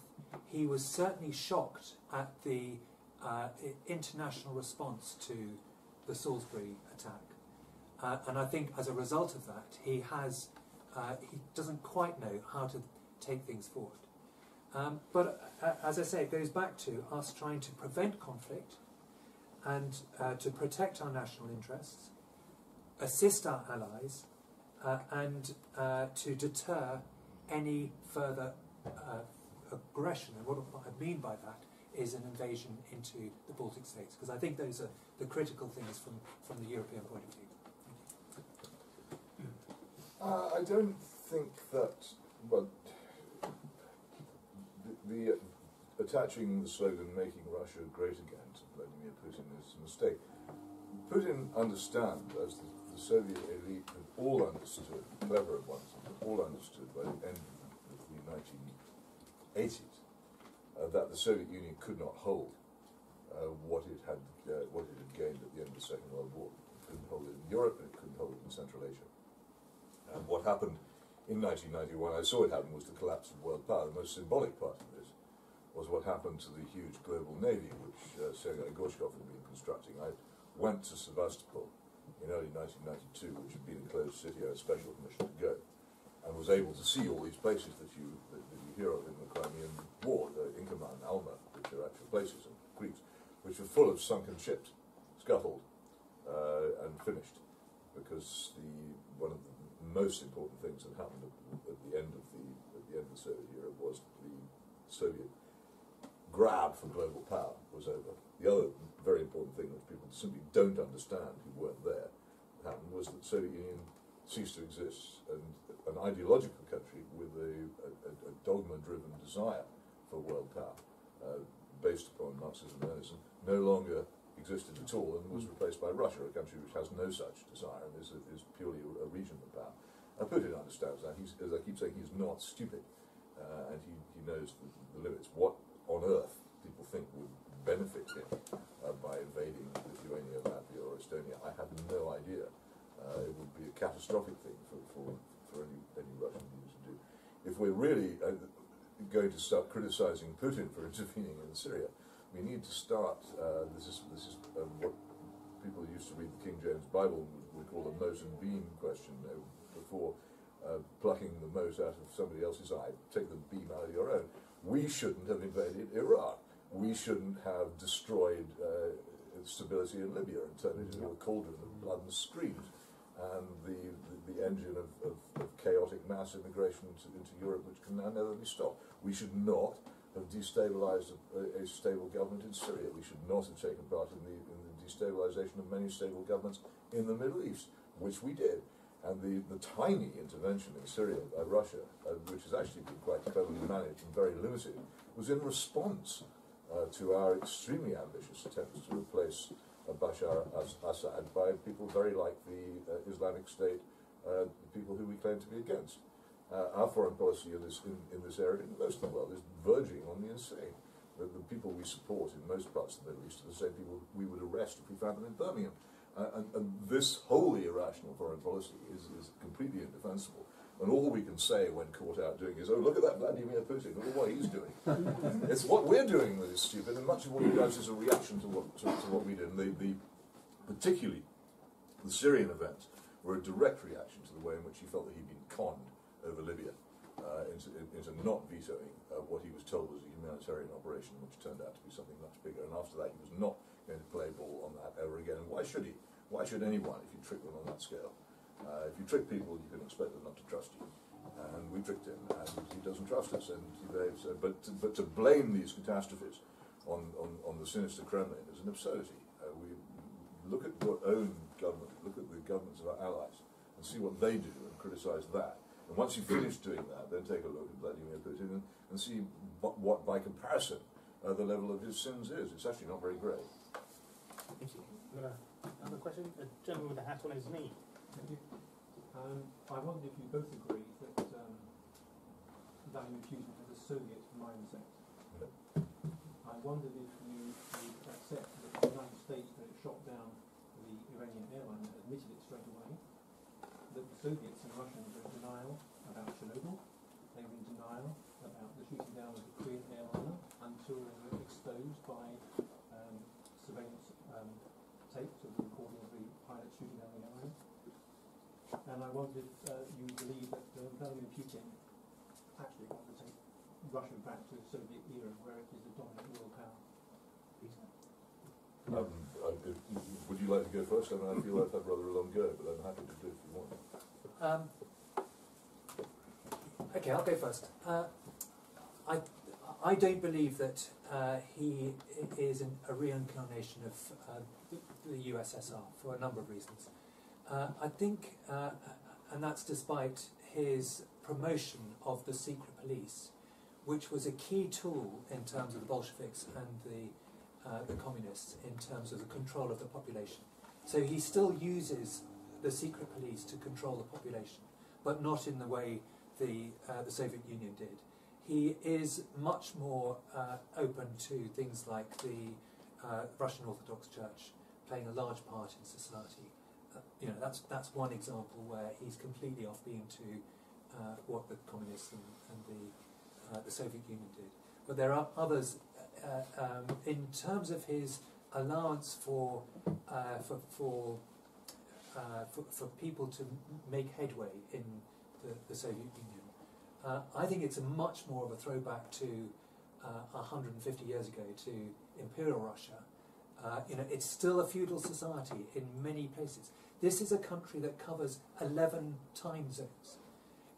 He was certainly shocked at the international response to the Salisbury attack, and I think as a result of that, he doesn't quite know how to take things forward. But as I say, it goes back to us trying to prevent conflict and to protect our national interests, assist our allies, and to deter any further aggression. And what I mean by that is an invasion into the Baltic states, because I think those are the critical things from the European point of view. I don't think that, well, the attaching the slogan "Making Russia Great Again" to Vladimir Putin is a mistake. Putin understands, as the Soviet elite have all understood, clever ones have all understood by the end of the 1980s, that the Soviet Union could not hold what it had gained at the end of the Second World War. It couldn't hold it in Europe, and it couldn't hold it in Central Asia. And what happened in 1991, I saw it happen, was the collapse of world power. The most symbolic part of this was what happened to the huge global navy which Sergei Gorshkov had been constructing. I went to Sevastopol in early 1992, which had been a closed city. I had a special permission to go, and was able to see all these places that you hear of in the Crimean War, Inkerman, Alma, which are actual places, and creeks, which are full of sunken ships, scuttled and finished, because one of the most important things that happened at the end of the Soviet era was the Soviet grab for global power was over. The other very important thing which people simply don't understand who weren't there happened was that the Soviet Union ceased to exist, and an ideological country with a dogma-driven desire for world power based upon Marxism and Leninism no longer existed at all, and was replaced by Russia, a country which has no such desire and is purely a regional power. And Putin understands that. As I keep saying, he's not stupid, and he knows the limits. What on earth people think would benefit him by invading Lithuania, Latvia, or Estonia, I have no idea. It would be a catastrophic thing for any if we're really going to start criticising Putin for intervening in Syria, we need to start. This is what people who used to read the King James Bible would call a mote and beam question. Before plucking the mote out of somebody else's eye, take the beam out of your own. We shouldn't have invaded Iraq. We shouldn't have destroyed stability in Libya and turned it into a cauldron of blood and screams, and the engine of chaotic mass immigration into Europe, which can now never be stopped. We should not have destabilized a stable government in Syria. We should not have taken part in the destabilization of many stable governments in the Middle East, which we did. And the tiny intervention in Syria by Russia, which has actually been quite cleverly managed and very limited, was in response to our extremely ambitious attempts to replace Bashar al-Assad by people very like the Islamic State, people who we claim to be against. Our foreign policy in this area, in most of the world, is verging on the insane. The people we support in most parts of the Middle East are the same people we would arrest if we found them in Birmingham. And this wholly irrational foreign policy is completely indefensible. And all we can say when caught out doing is, oh, look at that Vladimir Putin, look at what he's doing. It's what we're doing that is stupid, and much of what he does is a reaction to what we did. And particularly the Syrian events were a direct reaction to the way in which he felt that he'd been conned over Libya into not vetoing what he was told was a humanitarian operation, which turned out to be something much bigger. And after that, he was not going to play ball on that ever again. And why should he? Why should anyone if you trick them on that scale? If you trick people, you can expect them not to trust you. And we tricked him, and he doesn't trust us, and he behaves. But to blame these catastrophes on the sinister Kremlin is an absurdity. We look at your own government, look at the governments of our allies, and see what they do, and criticise that. And once you finish doing that, then take a look at Vladimir Putin and see what by comparison, the level of his sins is. It's actually not very great. Thank you. Another question? A gentleman with a hat on his knee. Thank you. I wondered if you both agree that Vladimir Putin has a Soviet mindset. I wondered if you would accept that the United States, when it shot down the Iranian airline, admitted it straight away, that the Soviets and Russians were in denial about Chernobyl, they were in denial about the shooting down of the Korean airliner until they were exposed by surveillance tapes of the recording of the pilot shooting down the airliner. And I wondered if you believe that Vladimir Putin actually wants to take Russia back to the Soviet era where it is the dominant world power. Would you like to go first? I mean, I feel I've had rather a long go, but I'm happy to do it if you want. Okay, I'll go first. I don't believe that he is a reincarnation of the USSR for a number of reasons. I think, and that's despite his promotion of the secret police, which was a key tool in terms of the Bolsheviks and the communists in terms of the control of the population. So he still uses the secret police to control the population, but not in the way the Soviet Union did. He is much more open to things like the Russian Orthodox Church playing a large part in society. You know, that's one example where he's completely offbeat to what the communists and the Soviet Union did. But there are others in terms of his allowance for people to make headway in the Soviet Union. I think it's a much more of a throwback to 150 years ago to Imperial Russia. You know, it's still a feudal society in many places. This is a country that covers 11 time zones.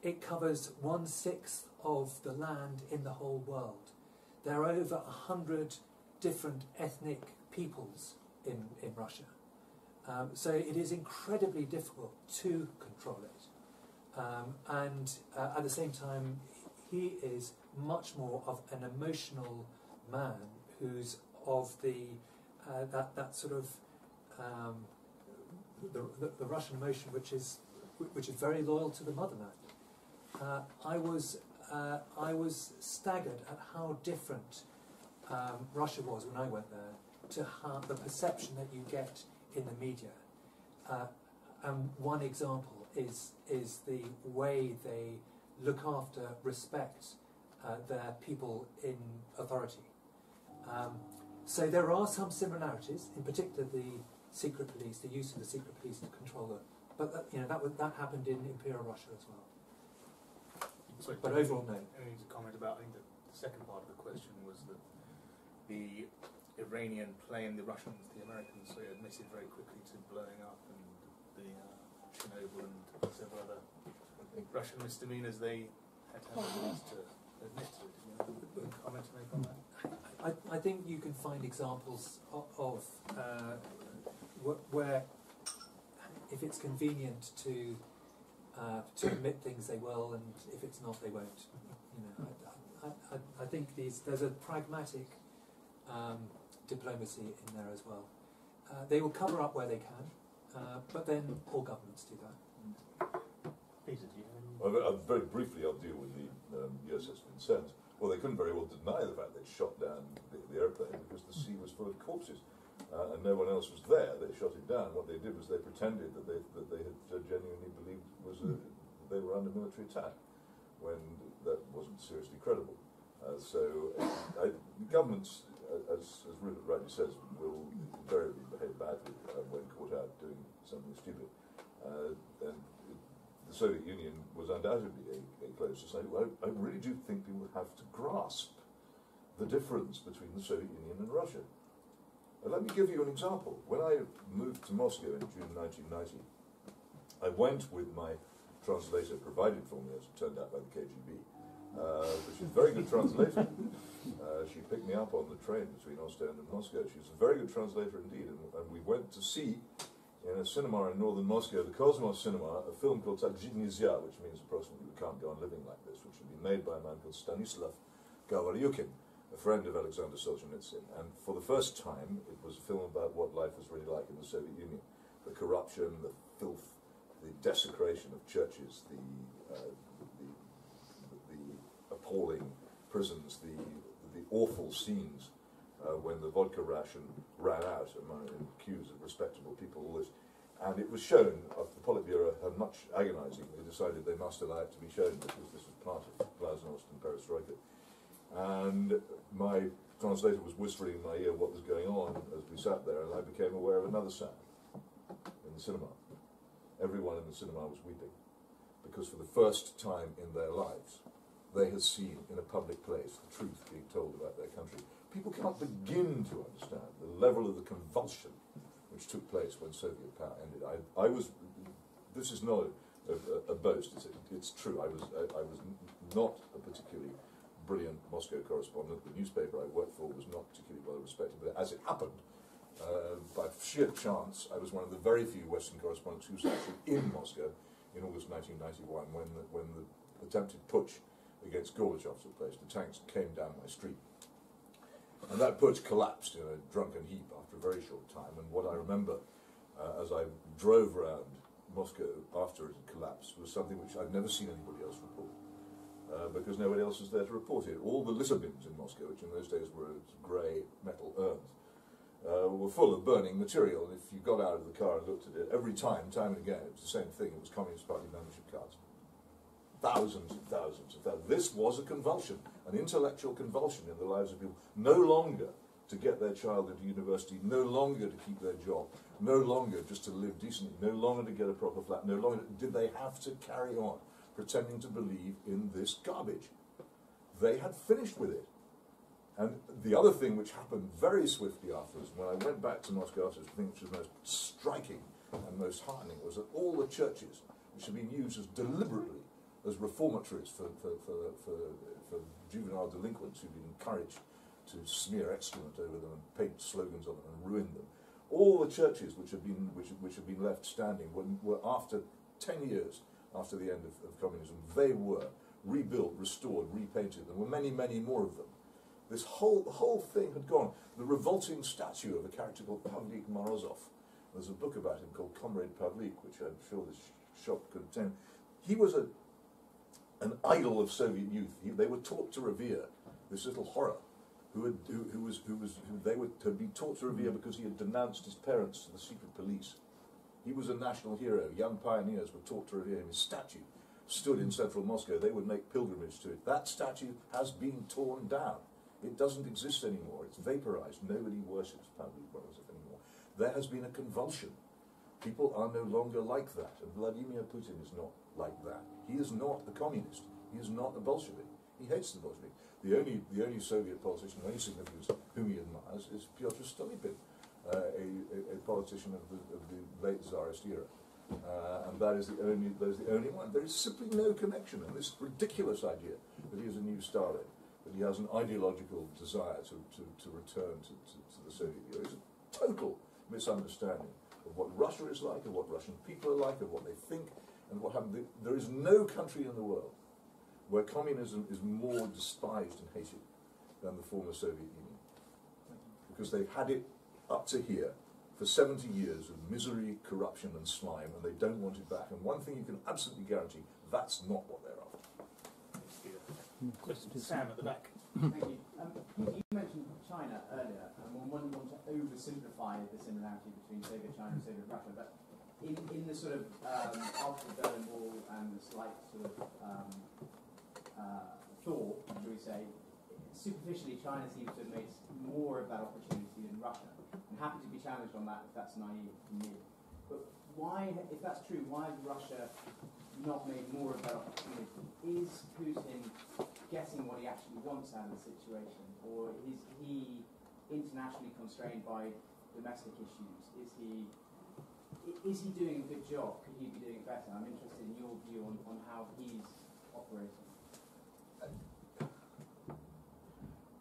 It covers 1/6 of the land in the whole world. There are over 100 different ethnic peoples in Russia. So it is incredibly difficult to control it. And at the same time, he is much more of an emotional man who's of that sort of the Russian emotion, which is very loyal to the motherland. I was staggered at how different Russia was when I went there to how the perception that you get in the media. And one example is the way they look after, respect their people in authority. So there are some similarities, in particular the secret police, the use of the secret police to control them. But that happened in Imperial Russia as well. Sorry, But overall, no. I need to comment about, I think the second part of the question was that the Iranian plane, the Russians, the Americans, they admitted very quickly to blowing up, and the Chernobyl and several other Russian misdemeanors, they had to have the police to admit to it. Do you have a comment to make on that? I think you can find examples of where, if it's convenient to admit things, they will, and if it's not, they won't. I think there's a pragmatic diplomacy in there as well. They will cover up where they can, but then all governments do that. Peter, do you have any? Very briefly, I'll deal with the USS Vincennes. Well, they couldn't very well deny the fact they shot down the airplane because the sea was full of corpses, and no one else was there. They shot it down. What they did was they pretended that they had genuinely believed they were under military attack, when that wasn't seriously credible. Governments, as Rupert rightly says, will invariably behave badly when caught out doing something stupid. And the Soviet Union was undoubtedly a closed society. Well, I really do think people have to grasp the difference between the Soviet Union and Russia. Let me give you an example. When I moved to Moscow in June 1990, I went with my translator provided for me, as it turned out, by the KGB, which is a very good translator. She picked me up on the train between Ostend and Moscow. She was a very good translator indeed, and we went to see, in a cinema in northern Moscow, the Cosmos Cinema, a film called Tak Jit Nizya, which means approximately we can't go on living like this, which had been made by a man called Stanislav Gavalyukin, a friend of Alexander Solzhenitsyn. And for the first time, it was a film about what life was really like in the Soviet Union. The corruption, the filth, the desecration of churches, the appalling prisons, the awful scenes when the vodka ration ran out in queues of respectable people, all this. And it was shown, the Politburo had much agonizing, they decided they must allow it to be shown because this was part of Glasnost and Perestroika. And my translator was whispering in my ear what was going on as we sat there, and I became aware of another sound in the cinema. Everyone in the cinema was weeping, because for the first time in their lives, they had seen in a public place the truth being told about their country. People can't begin to understand the level of the convulsion which took place when Soviet power ended. I was, this is not a boast, it's true. I was not a particularly brilliant Moscow correspondent. The newspaper I worked for was not particularly well respected, but as it happened, by sheer chance, I was one of the very few Western correspondents who was actually in Moscow in August 1991 when the attempted putsch against Gorbachev took place. The tanks came down my street. And that putsch collapsed in a drunken heap after a very short time. And what I remember as I drove around Moscow after it had collapsed was something which I'd never seen anybody else report. Because nobody else was there to report it. All the litter bins in Moscow, which in those days were grey metal urns, were full of burning material, and if you got out of the car and looked at it, every time and again, it was the same thing. It was Communist Party membership cards. Thousands and thousands of thousands. This was a convulsion, an intellectual convulsion in the lives of people. No longer to get their child into university, no longer to keep their job, no longer just to live decently, no longer to get a proper flat, no longer did they have to carry on pretending to believe in this garbage. They had finished with it. And the other thing which happened very swiftly afterwards, when I went back to Moscow, the thing which was most striking and most heartening was that all the churches, which had been used as deliberately as reformatories for juvenile delinquents who'd been encouraged to smear excrement over them and paint slogans on them and ruin them, all the churches which had been left standing were after 10 years after the end of communism, they were rebuilt, restored, repainted. There were many, many more of them. This whole thing had gone. The revolting statue of a character called Pavlik Morozov. There's a book about him called Comrade Pavlik, which I'm sure this shop contained. He was an idol of Soviet youth. They were taught to revere this little horror, who they were to be taught to revere because he had denounced his parents to the secret police. He was a national hero. Young pioneers were taught to revere him. His statue stood in central Moscow, they would make pilgrimage to it. That statue has been torn down. It doesn't exist anymore. It's vaporized. Nobody worships Pavlik Morozov anymore. There has been a convulsion. People are no longer like that. And Vladimir Putin is not like that. He is not a communist. He is not a Bolshevik. He hates the Bolshevik. The only Soviet politician of any significance whom he admires is Pyotr Stolypin, a politician of the late Tsarist era. And that is the only one. There is simply no connection. And this ridiculous idea that he is a new Stalin, that he has an ideological desire to return to the Soviet Union, is a total misunderstanding of what Russia is like, of what Russian people are like, of what they think, and what happened. There is no country in the world where communism is more despised and hated than the former Soviet Union, because they've had it up to here for 70 years of misery, corruption and slime, and they don't want it back. And one thing you can absolutely guarantee, that's not what they're after. Sam at the back. Thank you. You mentioned China earlier, and one wouldn't want to oversimplify the similarity between Soviet China and Soviet Russia, but in the sort of after the Berlin Wall and the slight sort of thaw, shall we say, superficially China seems to have made more of that opportunity than Russia. I'm happy to be challenged on that if that's naive from me. But why, if that's true, why has Russia not made more of that opportunity? Is Putin getting what he actually wants out of the situation, or is he internationally constrained by domestic issues? Is he doing a good job? Could he be doing it better? I'm interested in your view on how he's operating.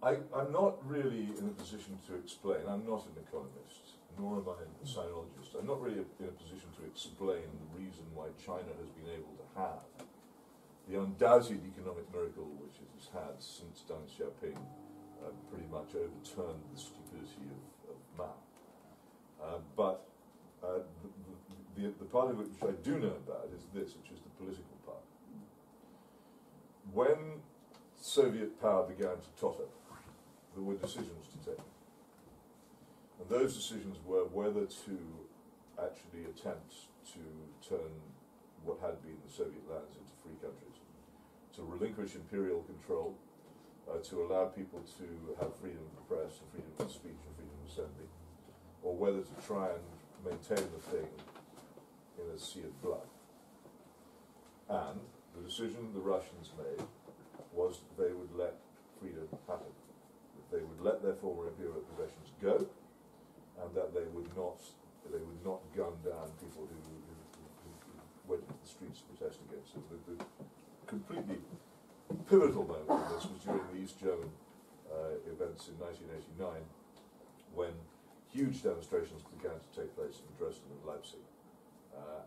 I'm not really in a position to explain. I'm not an economist, nor am I a sinologist. I'm not really in a position to explain the reason why China has been able to have the undoubted economic miracle which it has had since Deng Xiaoping pretty much overturned the stupidity of Mao. But the part of it which I do know about is this, which is the political part. When Soviet power began to totter, there were decisions to take. And those decisions were whether to actually attempt to turn what had been the Soviet lands into free countries, to relinquish imperial control, to allow people to have freedom of the press, and freedom of speech, and freedom of assembly, or whether to try and maintain the thing in a sea of blood. And the decision the Russians made was that they would let freedom happen, that they would let their former imperial possessions go, and that they would not gun down people who went into the streets to protest against it. The completely pivotal moment of this was during the East German events in 1989, when huge demonstrations began to take place in Dresden and Leipzig.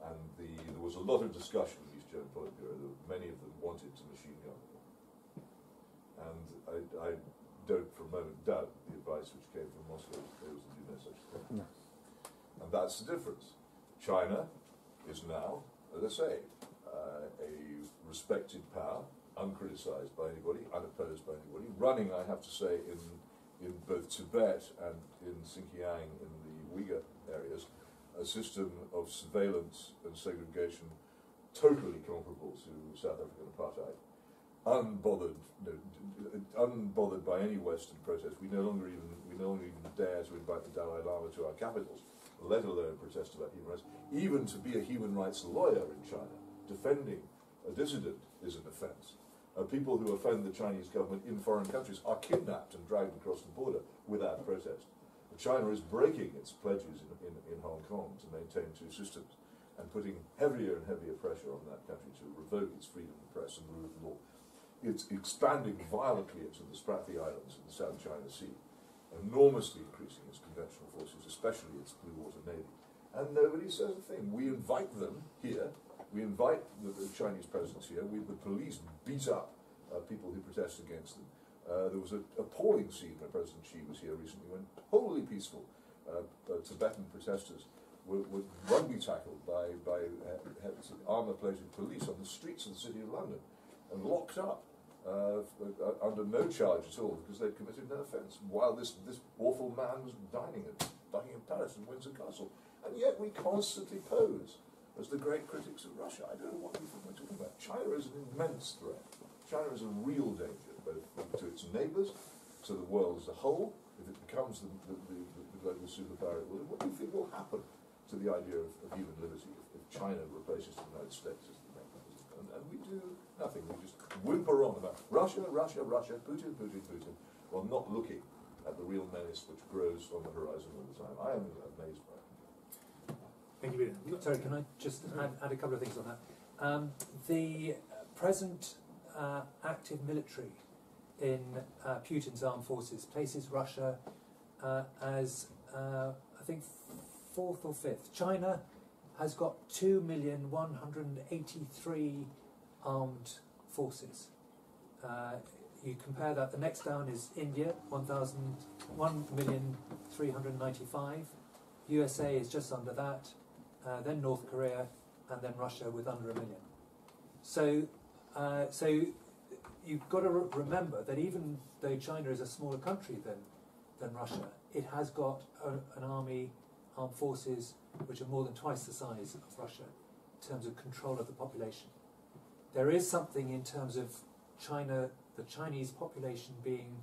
And there was a lot of discussion in the East German Politburo. Many of them wanted to machine gun them. And I don't for a moment doubt the advice which came from Moscow was to do no such thing. No. And that's the difference. China is now, as I say, a respected power, uncriticized by anybody, unopposed by anybody, running, I have to say, in both Tibet and in Xinjiang, in the Uyghur areas, a system of surveillance and segregation totally comparable to South African apartheid, unbothered by any Western protest. We no longer even dare to invite the Dalai Lama to our capitals, let alone protest about human rights. Even to be a human rights lawyer in China, defending a dissident, is an offence. People who offend the Chinese government in foreign countries are kidnapped and dragged across the border without protest. China is breaking its pledges in Hong Kong to maintain two systems, and putting heavier and heavier pressure on that country to revoke its freedom of the press and rule of law. It's expanding violently into the Spratly Islands in the South China Sea, enormously increasing its conventional forces, especially its blue water navy. And nobody says a thing. We invite them here. We invite the Chinese presence here. The police beat up people who protest against them. There was an appalling scene when President Xi was here recently, when wholly peaceful Tibetan protesters were rugby tackled by armour-plated police on the streets of the City of London and locked up under no charge at all because they'd committed no offence, while this awful man was dining at Buckingham Palace and Windsor Castle. And yet we constantly pose as the great critics of Russia. I don't know what you think we're talking about. China is an immense threat. China is a real danger, both to its neighbours, to the world as a whole. If it becomes the global superpower, what do you think will happen to the idea of human liberty if China replaces the United States as the main president? And we do nothing. We just whimper on about Russia, Russia, Russia, Putin, Putin, Putin, while not looking at the real menace which grows on the horizon all the time. I am amazed by it. Thank you, Peter. Sorry, can I just add a couple of things on that? The present active military in Putin's armed forces places Russia as, I think, 4th or 5th. China has got 2,183,000 armed forces. You compare that, the next down is India, 1,395,000. USA is just under that, then North Korea, and then Russia with under 1 million. So you've got to remember that even though China is a smaller country than Russia, it has got an army, armed forces, which are more than twice the size of Russia in terms of control of the population. There is something in terms of China, the Chinese population being,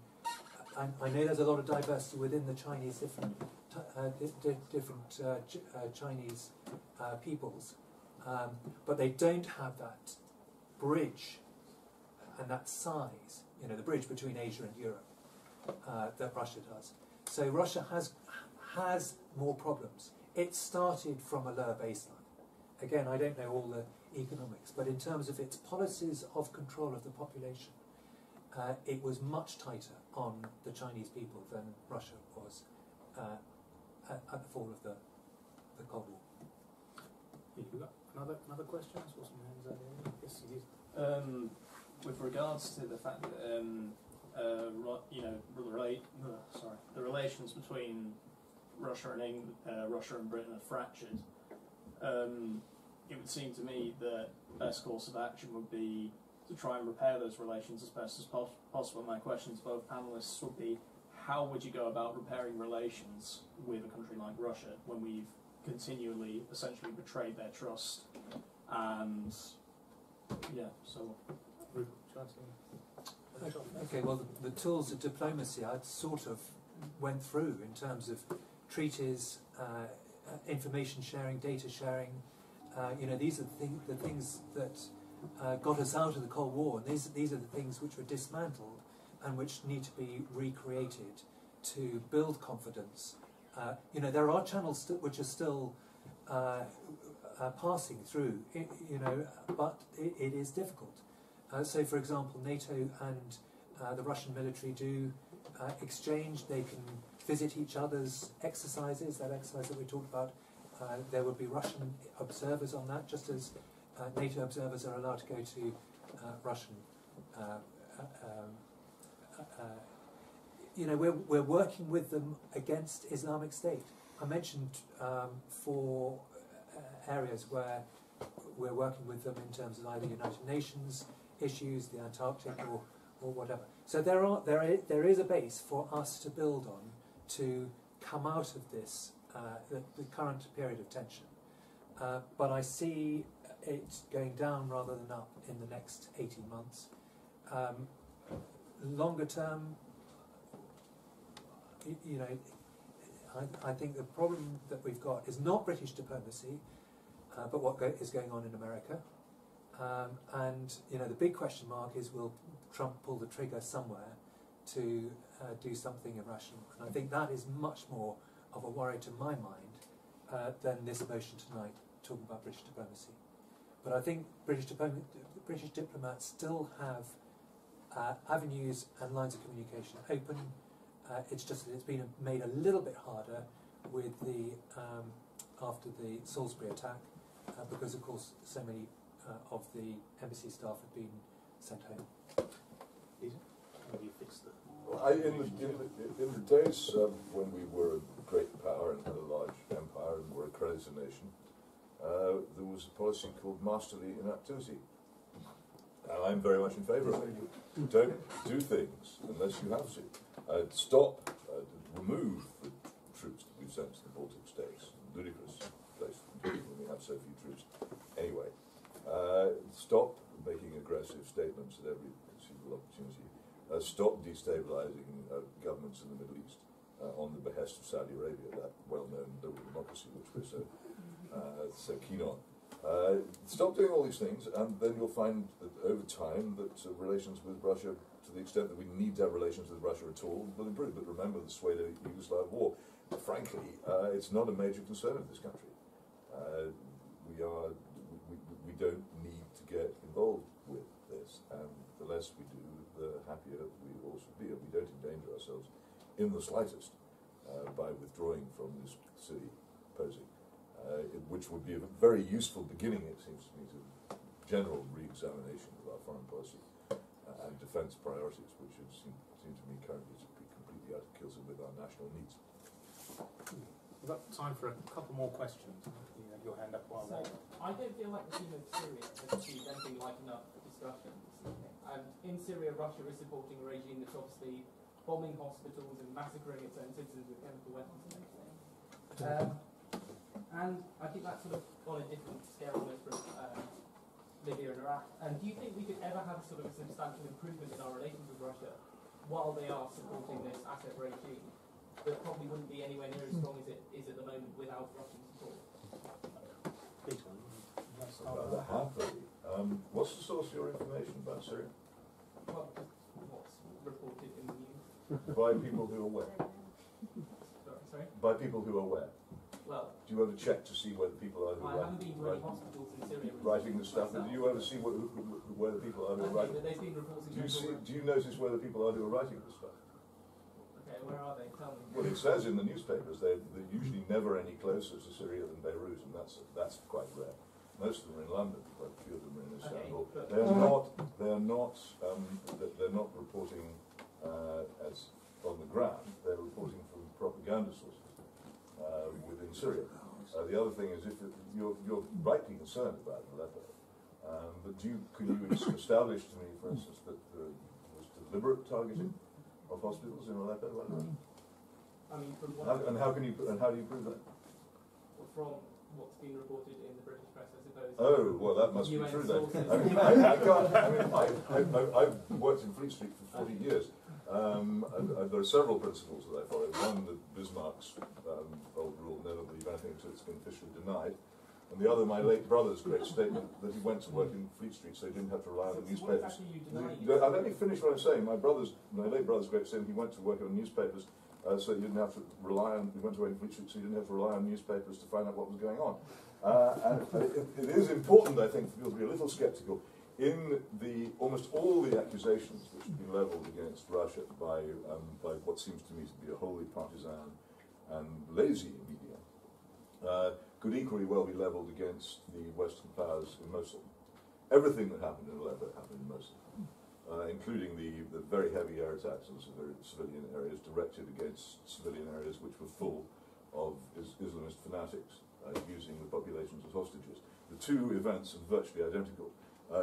I know there's a lot of diversity within the Chinese different Chinese peoples, but they don't have that bridge and that size, you know, the bridge between Asia and Europe that Russia does. So Russia has more problems. It started from a lower baseline. Again, I don't know all the economics, but in terms of its policies of control of the population, it was much tighter on the Chinese people than Russia was at the fall of the Cold War. You got another question? I saw some hands out there. Yes, it is. With regards to the fact that the relations between Russia and Britain are fractured, it would seem to me that the best course of action would be to try and repair those relations as best as possible. My question to both panellists would be, how would you go about repairing relations with a country like Russia when we've continually, essentially betrayed their trust? And yeah, so. Okay, well, the tools of diplomacy I sort of went through in terms of treaties, information sharing, data sharing. You know, these are the things that got us out of the Cold War. And these are the things which were dismantled and which need to be recreated to build confidence. You know, there are channels which are still passing through, you know, but it is difficult. So, for example, NATO and the Russian military do exchange. They can visit each other's exercises. That exercise that we talked about, there would be Russian observers on that, just as NATO observers are allowed to go to Russian. You know, we're working with them against Islamic State. I mentioned 4 areas where we're working with them in terms of either United Nations issues, the Antarctic, or whatever. So there is a base for us to build on to come out of this the current period of tension. But I see it going down rather than up in the next 18 months. Longer term, you know, I think the problem that we've got is not British diplomacy, but what is going on in America. And you know, the big question mark is, will Trump pull the trigger somewhere to do something irrational? And I think that is much more of a worry to my mind than this motion tonight talking about British diplomacy. But I think British diplomats still have avenues and lines of communication open. It's just that it's been made a little bit harder with the after the Salisbury attack, because of course so many of the embassy staff have been sent home. How do you fix that? Well, in the days when we were a great power and had a large empire and were a creditor nation, there was a policy called masterly inactivity. And I'm very much in favour of it. Don't do things unless you have to. Stop, remove the troops that we've sent to the Baltic states. Ludicrous place. We have so few troops. Anyway, stop making aggressive statements at every conceivable opportunity. Stop destabilizing governments in the Middle East on the behest of Saudi Arabia, that well-known liberal democracy which we're so keen on. Stop doing all these things, and then you'll find that over time that relations with Russia, to the extent that we need to have relations with Russia at all, will improve. But remember the Suez-Yugoslav war. Frankly, it's not a major concern of this country. We don't need to get involved with this, and the less we do, the happier we all should be. And we don't endanger ourselves in the slightest by withdrawing from this silly posing. Which would be a very useful beginning, it seems to me, to general re-examination of our foreign policy and defence priorities, which seem to me currently to be completely out of kilter with our national needs. We've got time for a couple more questions. You had your hand up while So, I don't feel like the team of Syria has achieved anything like enough discussion. And in Syria, Russia is supporting a regime that's obviously bombing hospitals and massacring its own citizens with chemical weapons and everything. And I think that's sort of on a different scale almost from Libya and Iraq. And do you think we could ever have sort of a substantial improvement in our relations with Russia while they are supporting this asset regime that probably wouldn't be anywhere near as strong as it is at the moment without Russian support? Rather happily. What's the source of your information about Syria? Well, what's reported in the news? By people who are aware. Sorry? By people who are aware. Well, Do you ever check to see whether people are who I haven't been to any hospitals in Syria writing the stuff? myself. Do you ever see where the people are who are Okay, writing? but there's been reports in Do you notice where the people are who are writing the stuff? Okay, where are they? Tell me. Well, it says in the newspapers they're usually never any closer to Syria than Beirut, and that's quite rare. Most of them are in London, but a few of them are in Istanbul. but- They're not reporting as on the ground. They're reporting from propaganda sources within Syria. The other thing is, if you're rightly concerned about Aleppo, but can you establish to me, for instance, that there was deliberate targeting of hospitals in Aleppo? I mean, from what And how do you prove that? from what's been reported in the British press, I suppose. Oh, well, that must be UN true then. sources. I mean, I can't. I mean, I've worked in Fleet Street for 40 years. And there are several principles that I follow. One, that Bismarck's old rule, never believe anything until it's been officially denied. And the other, my late brother's great statement that he went to work in Fleet Street so he didn't have to rely on the What newspapers. exactly are you denying? Let me finish what I'm saying. My late brother's great statement, he went to work on newspapers so he didn't have to rely on, he went to work in Fleet Street so he didn't have to rely on newspapers to find out what was going on. And it is important, I think, for people to be a little sceptical. In almost all the accusations which have been levelled against Russia by what seems to me to be a wholly partisan and lazy media, could equally well be levelled against the Western powers in Mosul. Everything that happened in Aleppo happened in Mosul, including the very heavy air attacks on civilian areas directed against civilian areas which were full of Islamist fanatics using the populations as hostages. The two events are virtually identical.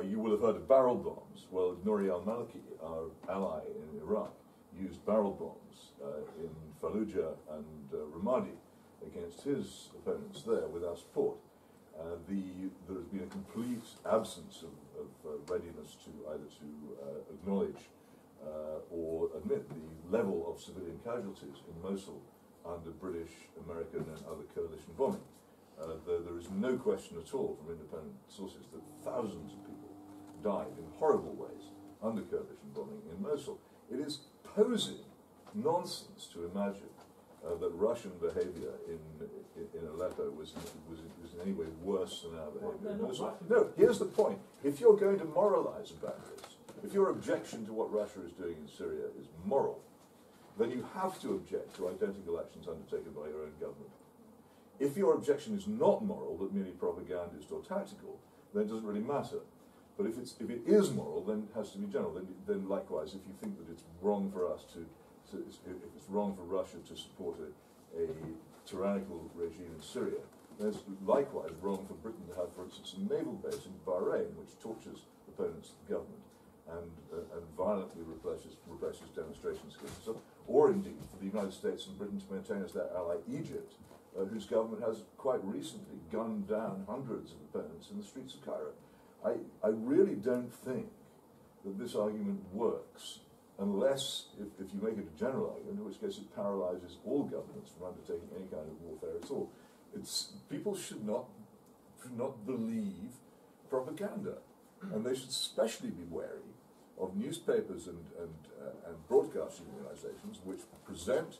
You will have heard of barrel bombs. Well, Nouri al-Maliki, our ally in Iraq, used barrel bombs in Fallujah and Ramadi against his opponents there with our support. There has been a complete absence of readiness to either to acknowledge or admit the level of civilian casualties in Mosul under British, American and other coalition bombing. There is no question at all from independent sources that thousands of people died in horrible ways under coalition bombing in Mosul. It is posing nonsense to imagine that Russian behaviour in Aleppo was in any way worse than our behaviour in Mosul. No, here's the point. If you're going to moralise about this, if your objection to what Russia is doing in Syria is moral, then you have to object to identical actions undertaken by your own government. If your objection is not moral, but merely propagandist or tactical, then it doesn't really matter. But if it is moral, then it has to be general. Then likewise, if you think that it's wrong for us if it's wrong for Russia to support a tyrannical regime in Syria, then it's likewise wrong for Britain to have, for instance, a naval base in Bahrain, which tortures opponents of the government and violently represses demonstrations against itself, or indeed for the United States and Britain to maintain as their ally Egypt, whose government has quite recently gunned down hundreds of opponents in the streets of Cairo. I really don't think that this argument works unless, if you make it a general argument, in which case it paralyzes all governments from undertaking any kind of warfare at all. People should not believe propaganda, and they should especially be wary of newspapers and broadcasting organizations which present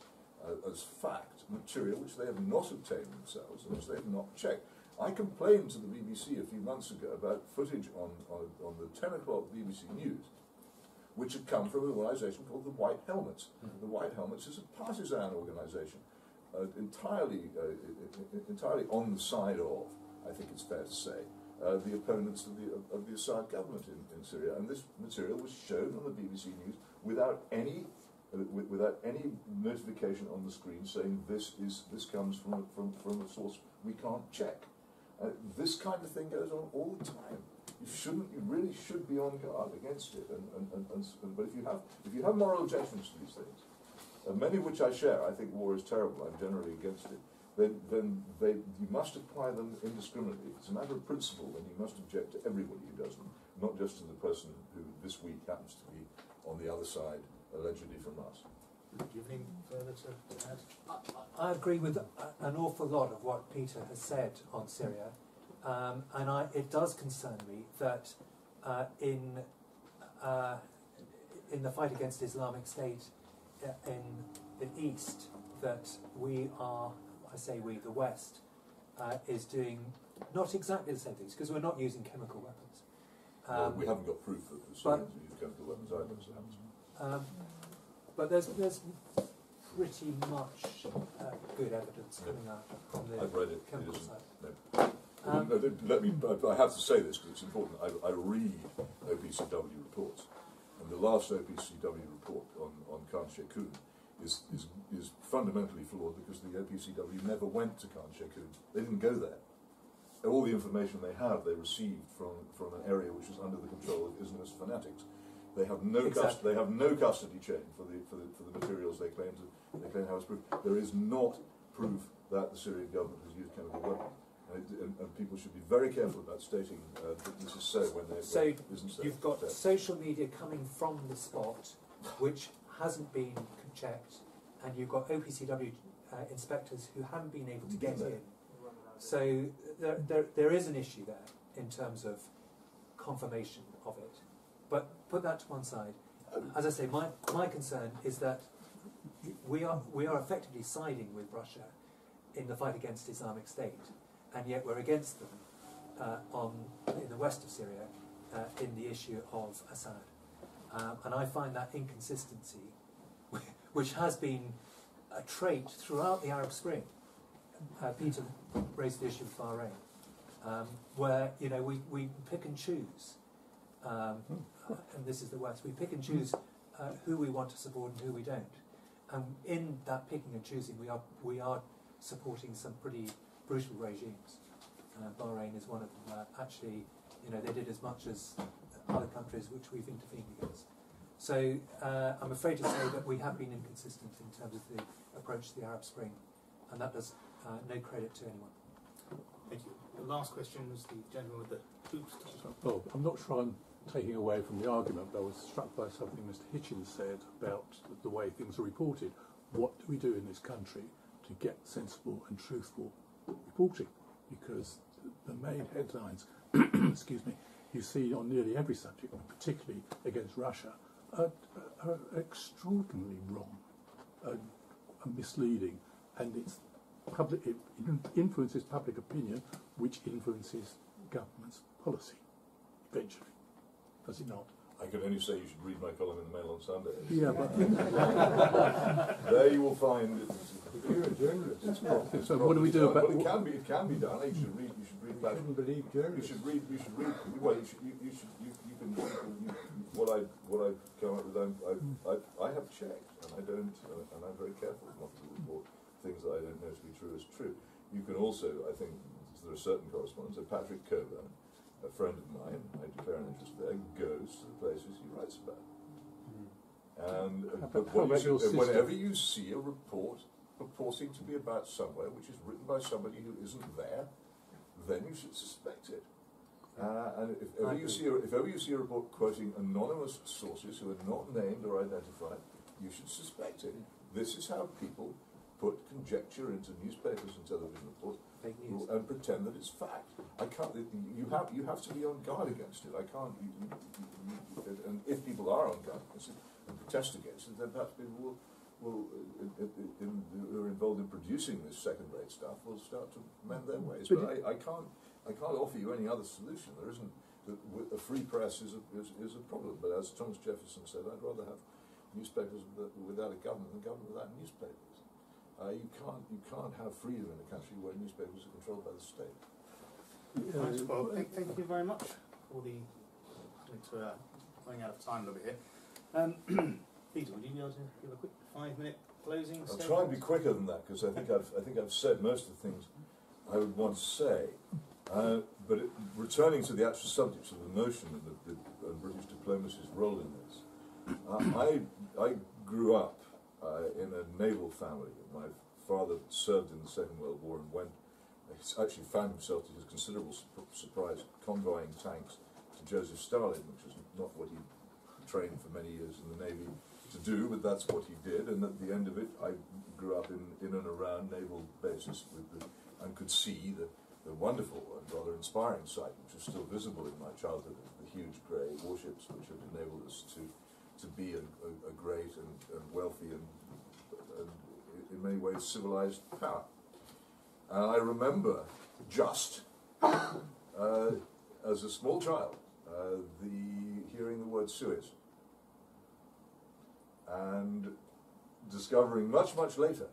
as fact material which they have not obtained themselves and which they have not checked. I complained to the BBC a few months ago about footage on the 10 o'clock BBC News, which had come from an organisation called the White Helmets. The White Helmets is a partisan organisation, entirely on the side of, I think it's fair to say, the opponents of the Assad government in Syria. And this material was shown on the BBC News without any notification on the screen saying this comes from a source we can't check. This kind of thing goes on all the time. You really should be on guard against it. But if you have moral objections to these things, many of which I share, I think war is terrible. I'm generally against it. Then you must apply them indiscriminately. It's a matter of principle, and you must object to everybody who does them, not just to the person who this week happens to be on the other side, allegedly from us. Do you have anything further to add? I agree with an awful lot of what Peter has said on Syria, and it does concern me that in the fight against Islamic State in the East, that we are, I say we, the West, is doing not exactly the same things, because we're not using chemical weapons. Well, we haven't got proof that the Syrians use chemical weapons either, so but there's pretty much good evidence coming out from the I've read it. chemical It side. No, I have to say this because it's important. I read OPCW reports, and the last OPCW report on Khan Sheikhoun is fundamentally flawed because the OPCW never went to Khan Sheikhoun. They didn't go there. All the information they have, they received from an area which is under the control of Islamist fanatics. They have no they have no custody chain for the materials they claim to have as proof. There is not proof that the Syrian government has used chemical weapons, and people should be very careful about stating that this is so when they So isn't so. you've got social media coming from the spot, which hasn't been checked, and you've got OPCW inspectors who haven't been able to get in. So there is an issue there in terms of confirmation of it. But put that to one side. As I say, my concern is that we are effectively siding with Russia in the fight against Islamic State, and yet we're against them in the west of Syria in the issue of Assad. And I find that inconsistency, which has been a trait throughout the Arab Spring. Peter raised the issue of Bahrain, where we pick and choose. And this is the West. We pick and choose who we want to support and who we don't. And in that picking and choosing, we are supporting some pretty brutal regimes. Bahrain is one of them. Actually, they did as much as other countries which we've intervened against. So I'm afraid to say that we have been inconsistent in terms of the approach to the Arab Spring, and that does no credit to anyone. Thank you. The last question was the gentleman with the hoops. Well, I'm not sure I'm taking away from the argument, but I was struck by something Mr. Hitchens said about the way things are reported. What do we do in this country to get sensible and truthful reporting? Because the main headlines, excuse me, you see on nearly every subject, particularly against Russia, are extraordinarily wrong and misleading, and it influences public opinion, which influences government's policy eventually. Does it not? I can only say you should read my column in the Mail on Sunday. Yeah, but there you will find it. You're a journalist. So what do we do about? Well, it can be done. You should read. You should read. You shouldn't believe journalists. You should read. Well, you can. What I've come up with. I have checked, and I don't. And I'm very careful not to report things that I don't know to be true as true. You can also, I think, there are certain correspondents. So Patrick Coburn, a friend of mine, I declare an interest there, goes to the places he writes about. And How about your sister? whenever you see a report purporting to be about somewhere which is written by somebody who isn't there, then you should suspect it. And if ever you see a report quoting anonymous sources who are not named or identified, you should suspect it. This is how people put conjecture into newspapers and television reports and pretend that it's fact. I can't. You have to be on guard against it. I can't. And if people are on guard against it and protest against it, then perhaps people who are involved in producing this second-rate stuff will start to mend their ways. But I can't offer you any other solution. There isn't. A free press is a problem. But as Thomas Jefferson said, I'd rather have newspapers without a government than government without newspapers. You can't have freedom in a country where newspapers are controlled by the state. Right, well, thank you very much for the running out of time a little bit here. Peter, would you be able to give a quick 5-minute closing I'll statement? try and be quicker than that because I think I've said most of the things I would want to say. But returning to the actual subject of the motion and British diplomacy's role in this, I grew up in a naval family. My father served in the Second World War and actually found himself, to his considerable surprise, convoying tanks to Joseph Stalin, which was not what he trained for many years in the Navy to do, but that's what he did. And at the end of it, I grew up in and around naval bases and could see the wonderful and rather inspiring sight, which is still visible in my childhood, of the huge grey warships which have enabled us to be a great and wealthy and in many ways civilized power. And I remember just as a small child hearing the word Suez and discovering much later,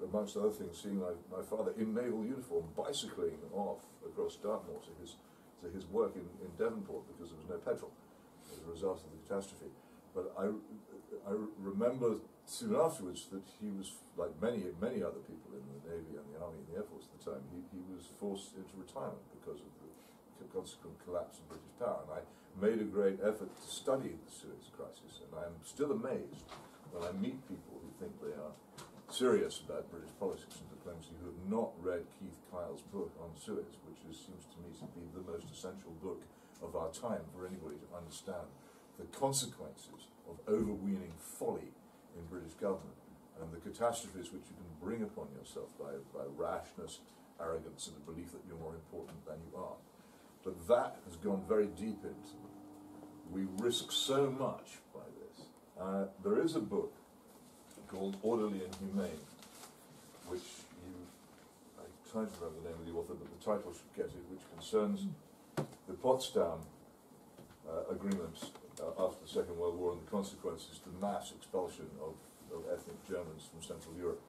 amongst other things, seeing my father in naval uniform bicycling off across Dartmoor to his work in Devonport because there was no petrol as a result of the catastrophe. But I remember soon afterwards that he was, like many other people in the Navy and the Army and the Air Force at the time, he was forced into retirement because of the consequent collapse of British power. And I made a great effort to study the Suez Crisis, and I'm still amazed when I meet people who think they are serious about British politics and diplomacy who have not read Keith Kyle's book on Suez, which seems to me to be the most essential book of our time for anybody to understand the consequences of overweening folly in British government and the catastrophes which you can bring upon yourself by rashness, arrogance, and the belief that you're more important than you are. But that has gone very deep into them. We risk so much by this. There is a book called Orderly and Humane, which I'm trying to remember the name of the author, but the title should get it, which concerns the Potsdam agreements after the Second World War and the consequences to mass expulsion of ethnic Germans from Central Europe.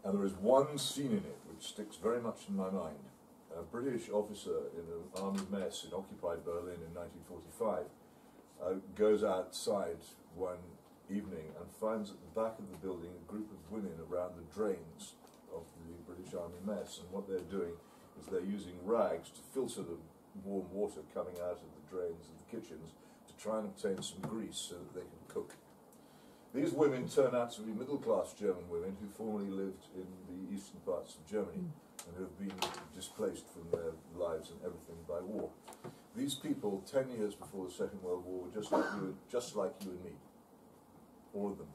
And there is one scene in it which sticks very much in my mind. A British officer in an army mess in occupied Berlin in 1945 goes outside one evening and finds at the back of the building a group of women around the drains of the British Army mess, and what they're doing is they're using rags to filter the warm water coming out of the drains of the kitchens to try and obtain some grease so that they can cook. These women turn out to be middle-class German women who formerly lived in the eastern parts of Germany and who have been displaced from their lives and everything by war. These people, 10 years before the Second World War, were just like you and me. All of them.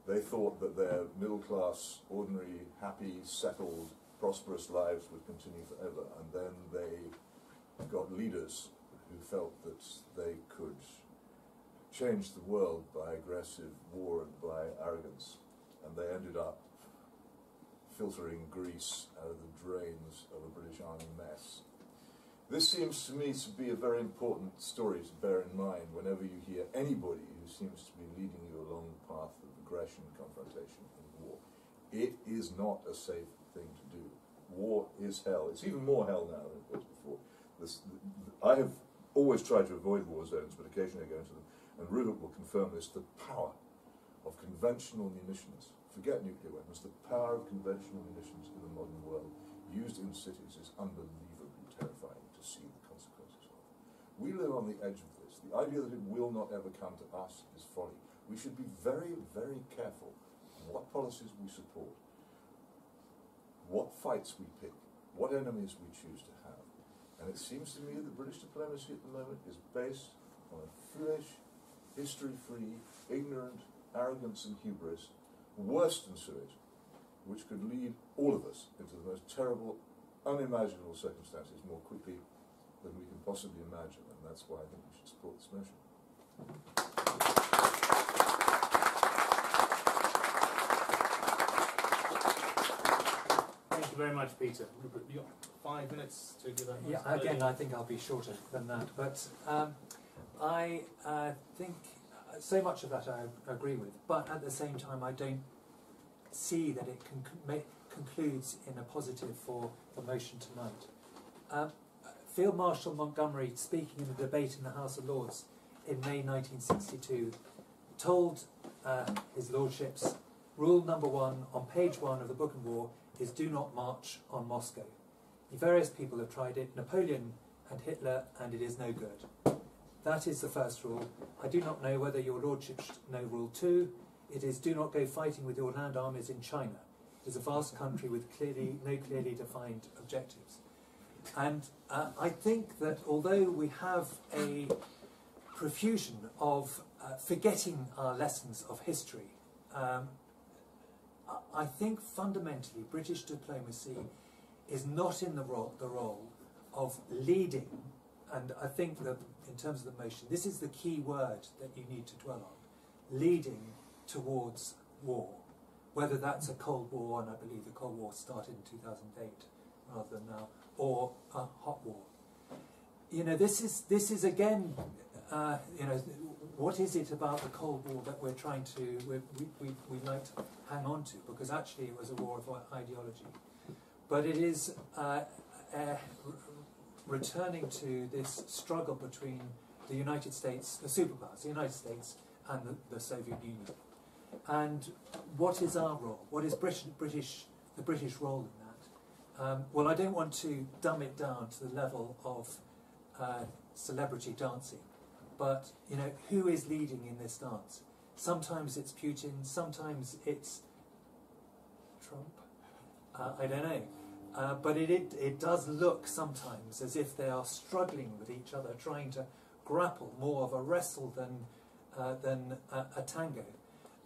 They thought that their middle-class, ordinary, happy, settled, prosperous lives would continue forever, and then they got leaders who felt that they could change the world by aggressive war and by arrogance, and they ended up filtering grease out of the drains of a British Army mess. This seems to me to be a very important story to bear in mind whenever you hear anybody who seems to be leading you along the path of aggression, confrontation, and war. It is not a safe thing to do. War is hell. It's even more hell now than it was before. I have always tried to avoid war zones, but occasionally I go into them, and Rupert will confirm this, the power of conventional munitions, forget nuclear weapons, the power of conventional munitions in the modern world used in cities is unbelievably terrifying to see the consequences of. We live on the edge of this. The idea that it will not ever come to us is folly. We should be very, very careful what policies we support, what fights we pick, what enemies we choose to have. And it seems to me that British diplomacy at the moment is based on a foolish, history-free, ignorant arrogance and hubris, worse than sewage, which could lead all of us into the most terrible, unimaginable circumstances more quickly than we can possibly imagine. And that's why I think we should support this motion. Thank you very much, Peter. Rupert, you got 5 minutes to give that. Yeah, again, I think I'll be shorter than that, but I think so much of that I agree with, but at the same time I don't see that it concludes in a positive for the motion tonight. Field Marshal Montgomery, speaking in a debate in the House of Lords in May 1962, told his lordships, rule number 1 on page 1 of the Book of War is do not march on Moscow. Various people have tried it, Napoleon and Hitler, and it is no good. That is the first rule. I do not know whether your lordships know rule 2. It is do not go fighting with your land armies in China. It is a vast country with no clearly defined objectives. And I think that although we have a profusion of forgetting our lessons of history, I think fundamentally British diplomacy is not in the role of leading, and I think that in terms of the motion, this is the key word that you need to dwell on, leading towards war, whether that's a Cold War, and I believe the Cold War started in 2008 rather than now, or a hot war. You know, this is again, you know, what is it about the Cold War that we're trying to, we like to hang on to, because actually it was a war of ideology. But it is returning to this struggle between the United States, the superpowers, the United States and the Soviet Union. And what is our role? What is the British role in that? Well, I don't want to dumb it down to the level of celebrity dancing, but you know, who is leading in this dance? Sometimes it's Putin, sometimes it's Trump. I don't know. But it does look sometimes as if they are struggling with each other, trying to grapple, more of a wrestle than a tango.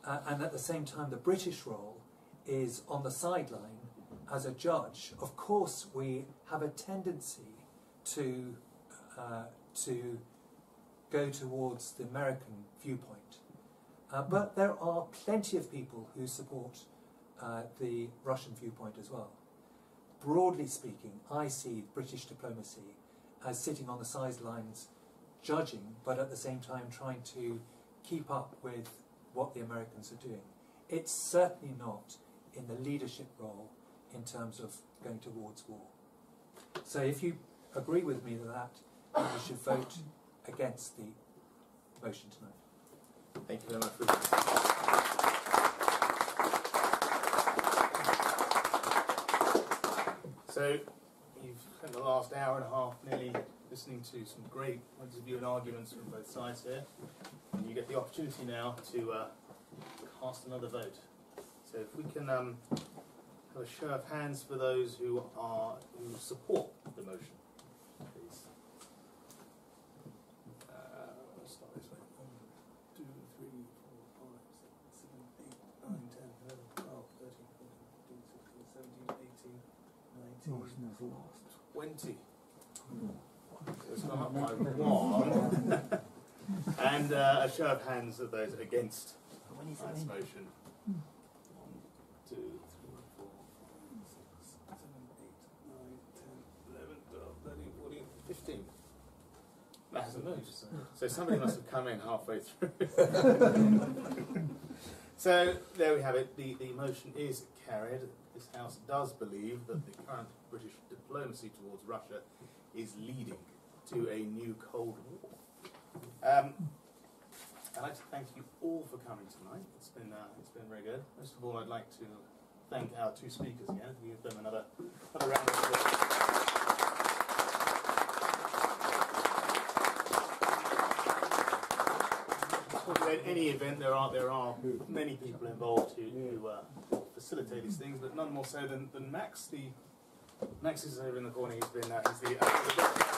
And at the same time, the British role is on the sideline as a judge. Of course, we have a tendency to go towards the American viewpoint. But there are plenty of people who support the Russian viewpoint as well. Broadly speaking, I see British diplomacy as sitting on the sidelines judging, but at the same time trying to keep up with what the Americans are doing. It's certainly not in the leadership role in terms of going towards war. So if you agree with me that you should vote against the motion tonight. Thank you very much. So you've spent the last hour and a half nearly listening to some great points of view and arguments from both sides here. And you get the opportunity now to cast another vote. So if we can have a show of hands for those who support the motion, please. Let's start this way. 1, 2, 3, 4, 5, 6, 7, 8, 9, 10, 11, 12, 13, 14, 15, 16, 17, 18, 19, 20. So it's gone up by 1. And a show of hands of those against this motion. 1, 2, 3, 4, 5, 6, 7, 8, 9, 10, 11, 12, 13, 14, 15. That hasn't moved. So somebody must have come in halfway through. So there we have it. The motion is carried. This House does believe that the current British diplomacy towards Russia is leading to a new Cold War. I'd like to thank you all for coming tonight. It's been very good. Most of all, I'd like to thank our two speakers again. Give them another round of applause. At any event, there are many people involved who facilitate these things, but none more so than Max. Max is over in the corner. He's the